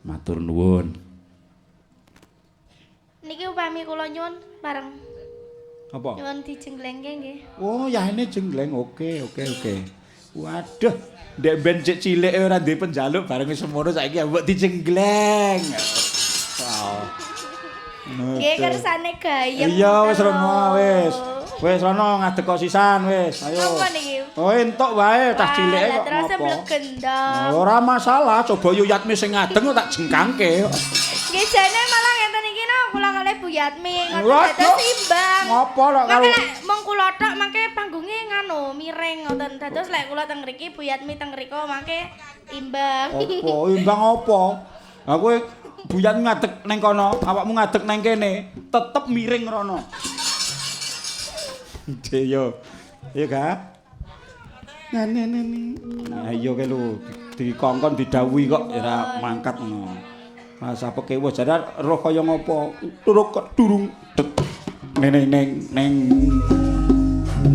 matur nuwun. Niki upami kula nyuwun bareng Apa? nyuwun dijengglengke nggih. Oh, ya ini jengleng. Oke. Waduh, ndek ben cek cilik ora duwe penjaluk bareng wis semono saiki mbok dijenggleng. Wow. Nggih kersane gayem. Iya, wis rono wis. Wis rono ngadeg kok sisan wis. Ayo. Napa niki? Oh, entuk wae cah cilike kok. Terus ngopo. mlek gendong. Ora masalah, coba yuyatmi sing ngadeg kok tak jengkangke. Nggih jane malah ngenten iki no kula kalih Bu Yatmi ngoten Waduh. dados imbang. Ngopo lho kalau Mangke lek mung kula tok mangke panggunge nganu miring ngoten. Dados lek kula teng mriki Bu Yatmi teng mriko mangke imbang. opo imbang opo? Aku buyat ngadeg neng kono, awakmu ngadeg neng kene, tetep miring rono. Yo. Yo ga. Nah, iya ke lu dikongkon didhawuhi kok ora mangkat ngono. Masa pekewo jare roh kaya ngopo? Turuk kok durung neng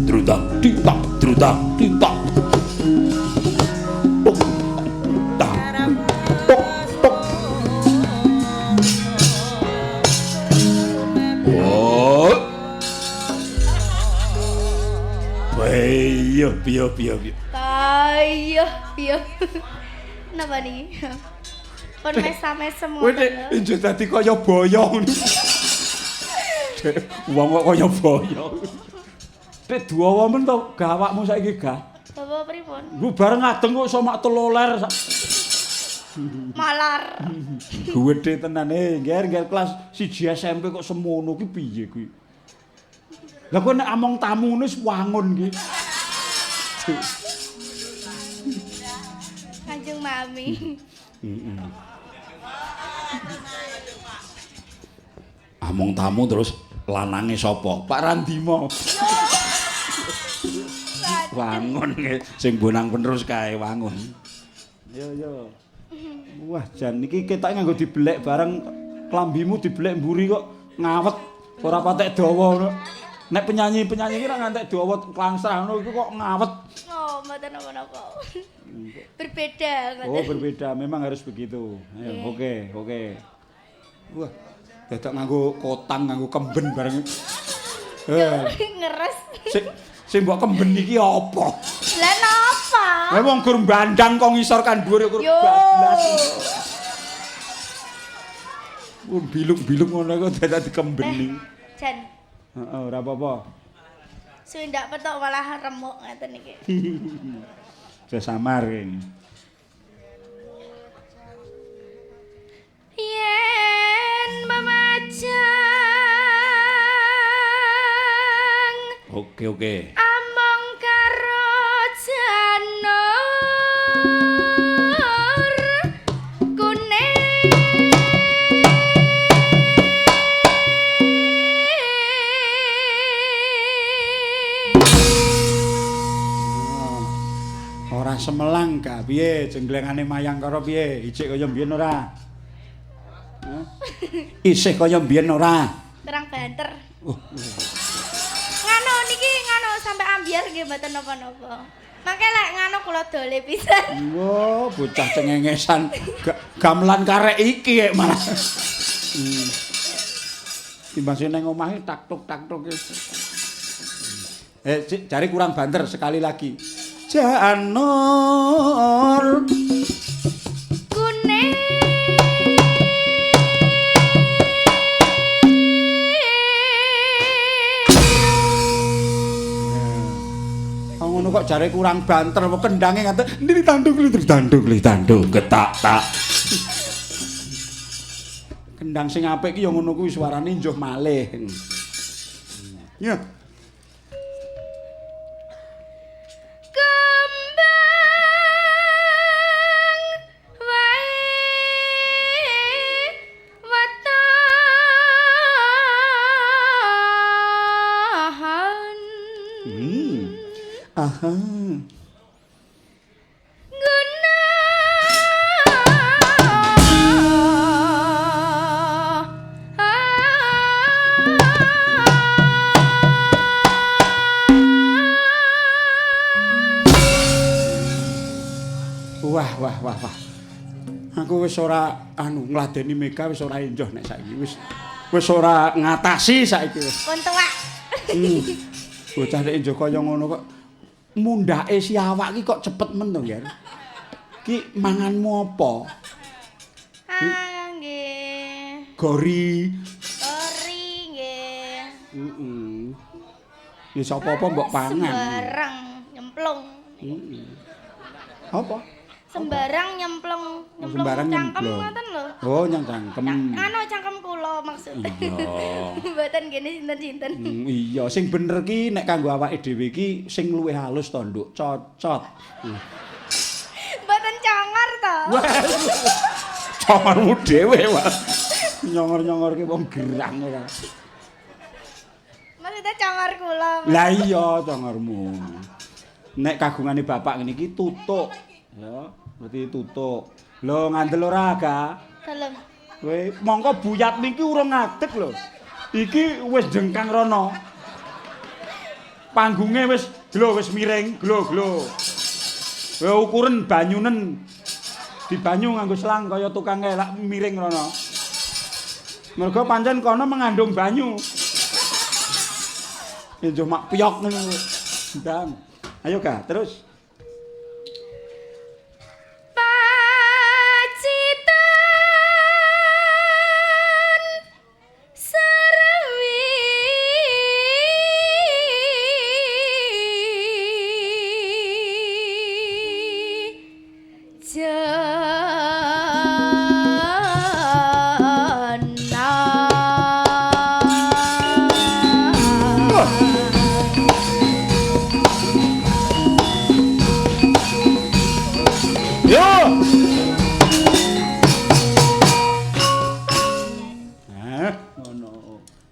drudang tintak drudang tintak. Tok tak tok tok. Oh. Ayo, piye. Ayo, piye. Napa niki? Pun mesam-mesem Kowe ngoten. nek njot dadi kaya boyong. Wong kok kaya boyong. Nek duwa men to gawakmu saiki ga. Bapak pripun? Lu bareng ngadeng kok iso mak teloler. Malar. Gedhe tenan ngger kelas 1 SMP kok semono ki piye kuwi. Lah kok nek among tamu ngono wis wangun ki. Kanjeng Mami. Among tamu terus lanange sapa? Pak Randima. Wangun sing bonang penerus kae wangun. Yo. Wah, jan iki ketok nganggo dibelek bareng klambimu dibelek mburi kok ngawet ora patek dawa ngono. Nek penyanyi-penyanyi iki ora ngantek dawa klangsah ngono iku kok ngawet. Oh, mboten napa-napa. Berbeda ngoten. Oh, berbeda. Memang harus begitu. Ayo, oke. Wah, dadak nganggo kotang, nganggo kemben bareng. Ngeres. Sing mbok kemben iki apa? Lah napa? Lah wong gur bandang kok ngisor kan dhuwur kok Yo. bablas. Bilung-bilung ngono kok dadi kembeni. Jan, Heeh, ora apa-apa. suwi ndak petok malah remuk ngeten iki. Saya samar ini. Yen memajang Oke. among karo janur kuning Ora semelang gak piye jenglengane mayang karo piye? Ijik kaya mbiyen ora? Hah? Isih kaya mbiyen ora? kurang banter. Ngano niki ngano sampe ambiar nggih mboten napa-napa. Mangke lek ngano kula dole pisan. Wah, bocah cengengesan gamelan karek iki malah. Timbang sing nang omahe tak-tuk. Cari kurang banter sekali lagi. Janur Kuning ngono kok jare kurang banter apa kendange ngaten ndiri tanduk getak tak. Kendang sing apik ki ya ngono kuwi suarane njuh malih. Ya. kembang wae watahan Aha. Wah. Aku wis ora ngladeni Mega wis ora enjoh nek saiki wis ora ngatasi saiki wis. Pun tuwak. Bocah nek enjoh kaya ngono kok mundhake si awak ki kok cepet men to, Ger. Ki manganmu apa? Nggih. Gori. Ori nggih. Heeh. Ya sapa-apa mbok pangan. Sembarang nyemplung. Apa? Sembarang nyemplung Sembarang cangkem nyemplung. ngoten lho. Oh, nyang cangkem. Anu cangkem kula maksudnya. Iya. Mboten gene sinten-sinten. Iya, sing bener ki nek kanggo awake dhewe ki sing luwih halus to, Nduk. Cocot. Mboten congor to. Congormu dhewe, Pak. Nyongor-nyongor ki wong gerang ora. Maksudnya congor kula. Lah iya, congormu. Nek kagungane bapak ngene iki tutuk. Ya, berarti tutuk. Lho ngandel ora, Ga? Dalem. Kowe mongko buyat niki urung ngadeg lho. Iki wis jengkang rono. Panggunge wis miring, glo. Kowe ukuran banyunen di banyu nganggo selang kaya tukang elak miring rono. Mergo pancen kono mengandung banyu. Enjo mak piyok ngono. Dan ayo Ga, terus.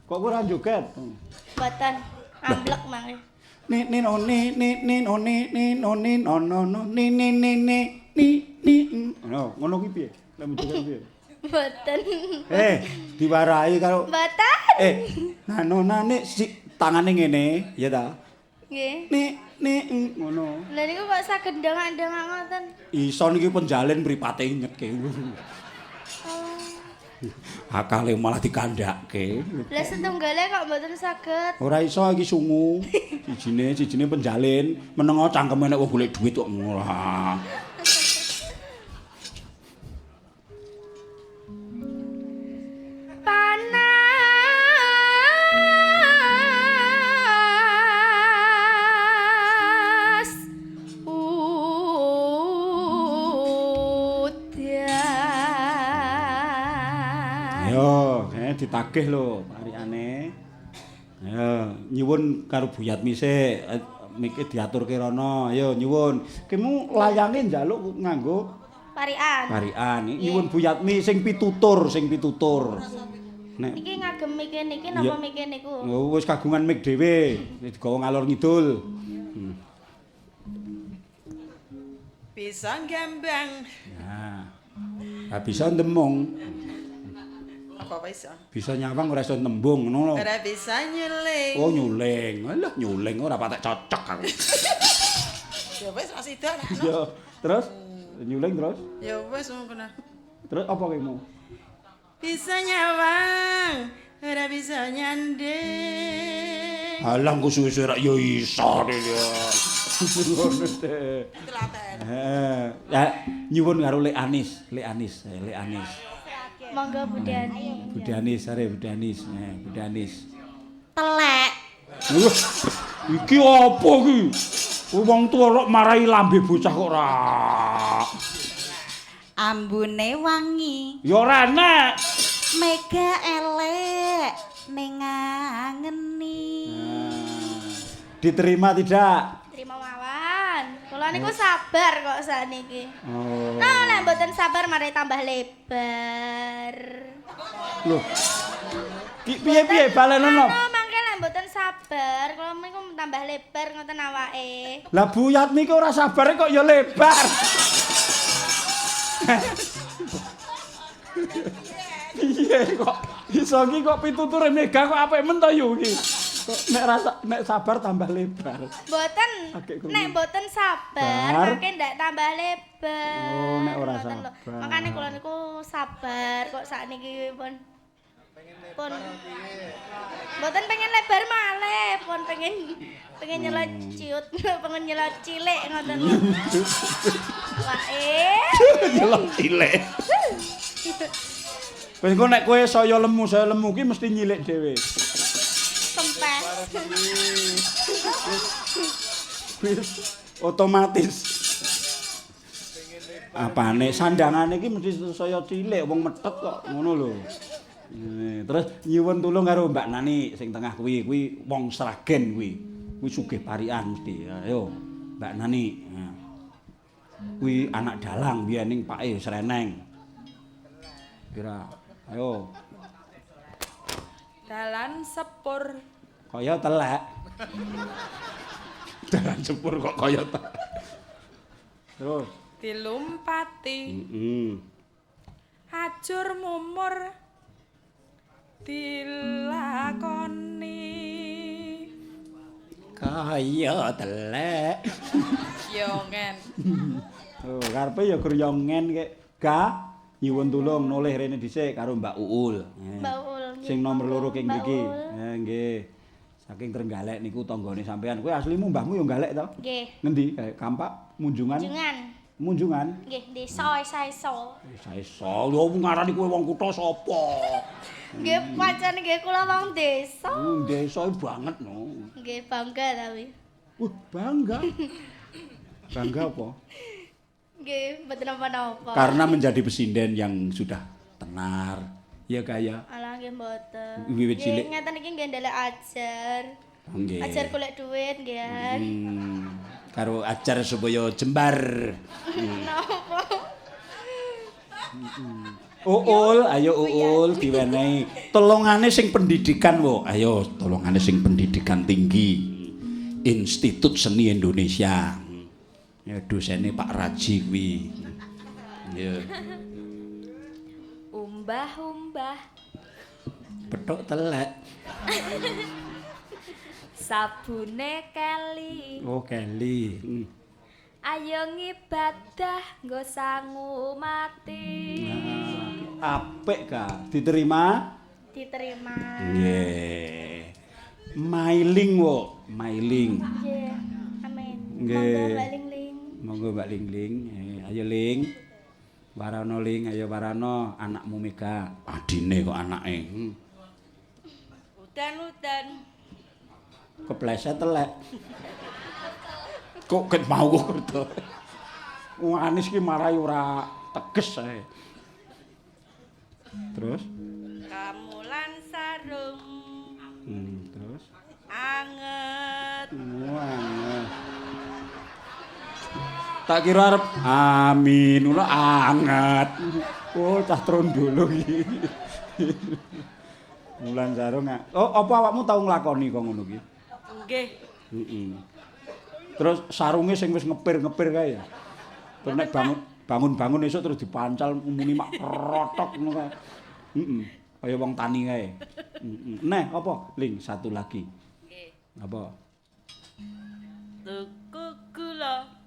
Kok ora joget? Mboten. Amblek mangke. Ni no ni no ngono ki piye? Lek joget piye? Mboten. Diwarai karo Mboten. nanonane si tangane ngene, ya ta? Nggih. Ni ngono. Lha niku kok saged ndang-ndang ngoten. Iso niki penjalin mripate nyeke. Akale malah dikandhake. Lah setunggale kok mboten saged. Ora iso iki sungu. Sijine penjalin, menengo cangkeme nek wong golek dhuwit kok ngolah. Panas udan. Yo, ditagih lho parikane. Ya, nyuwun karo Buyat Mise, miki diaturke rono. Ayo nyuwun. Kemu layange njaluk nganggo Parian. parikan. Nyuwun Buyat Mi sing pitutur. Nek Niki ngagem mike niki napa Iya. mike niku? oh, wis kagungan mik dhewe, digawa ngalor ngidul. Bisa gambang. Nah. Lah bisa ndemong, Apa bisa? bisa nyawang ora iso nembung ngono lho. Ora bisa nyeleng. Oh nyuling. Alah nyuling ora patek cocok aku. Ya wis masih dah. Yo, terus nyuling terus. Ya wis ngono. Terus apa kemu? Bisa nyawang, ora bisa nyanding. Alah engko suwe-suwe rak yo iso ya. Ngono teh. Ya nyuwun karo Lek Anis. Monggo Budani. Budi Anis, Budi Anis. Telek. Wah, iki apa iki? Wong tuwa kok marahi lambe bocah kok ora. Ambune wangi, Ya ora enek. mega elek ning ngangeni. Diterima tidak? Terima mawon. Kula niku sabar kok sakniki. Oh. Nah, nek mboten sabar mari tambah lebar. Loh. Piye balenono? Anu mangke nek mboten sabar, kula niku tambah lebar ngoten awake. Lah Buyat niki ora sabare kok ya lebar. Piye kok iso iki kok pituture mega kok apik men to yo iki. Kok nek sabar tambah lebar. Mboten. Akeh kuwi. Nek mboten sabar, Bar. mangke ndak tambah lebar. Oh, nek ora Ngoten lho. sabar. Makane kula niku sabar kok sakniki pun mboten pengen lebar malih, pun pengen nyelot ciut, pengen nyelot cilik ngoten lho. Wae. Nyelok cilik. Wis engko nek kowe saya lemu ki mesti nyilik dhewe. Kempes. Wis otomatis. Apane sandangane iki mesti saya cilik wong methet kok ngono lho. Terus nyuwun tulung karo Mbak Nani sing tengah kuwi wong Sragen kuwi. Kuwi sugih parikan mesti. Ayo Mbak Nani. Nah. Kuwi anak dalang biyen ning Pake Sreneng. Kira ayo Dalan sepur. kaya telek. Dalan sepur kok kaya telek. Terus Dilumpati. Hajur mumur. Dilakoni. kaya telek. Yo ngen. Oh, karepe ya gruyongen kek. Ga nyuwun tulung nolih rene dhisik karo Mbak Uul. Mbak Ul. Sing nomor loro king Mbak mriki. Ul. Nggih. Saking Trenggalek niku tanggane sampean. Kowe aslimu mbahmu ya Galek to? Nggih. Ngendi? Kampak Munjungan. Munjungan. Nggih, desa Saiso. Saiso. Lho ngarani kowe wong kutha sapa? Nggih, pancen nggih kula wong desa. Desa banget no. Nggih, bangga tapi. Wah, bangga. Bangga apa? Nggih, mboten napa-napa. Karena menjadi pesinden yang sudah tenar. Ya kaya. Alah nggih mboten. Wiwit cilik. Nggih, ngeten iki nggih ndelok ajar. Nggih. Ajar golek duit nggih. Karo ajar supaya jembar. Napa? Uul, ayo Uul diwenehi. Tolongane sing pendidikan wo. Ayo tolongane sing pendidikan tinggi. Institut Seni Indonesia. Ya dosene Pak Raji kuwi. Ya. Umbah-umbah Petok telek. sabune keli. Oh, Kelly. Ayo ngibadah nggo sangu mati. apik ka. Diterima? Diterima. Nggih. Mailing wo, mailing. Nggih. Amin. Nggih. Monggo Mbak Ling-ling. Monggo Mbak Ling-ling. Ayo Ling. Warana Ling, ayo Warana, anakmu Mega. Adine kok anake. Udan-udan. Kepleset telek. Kok ket mau kok to. Anis ki marai ora teges ae. Terus? Kamulan sarung. Terus? Anget. Wah. Tak kira arep amin, ngono anget. Oh, cah trondolo iki. Mulan sarung. Oh, apa awakmu tau nglakoni kok ngono ki? Nggih. Heeh. Terus sarunge sing wis ngepir-ngepir kae ya. Terus nek bangun esuk terus dipancal muni mak rotok ngono kae. Heeh. Kaya wong tani kae. Heeh. Neh, apa? Ling, satu lagi. Nggih. Apa? Tuku gula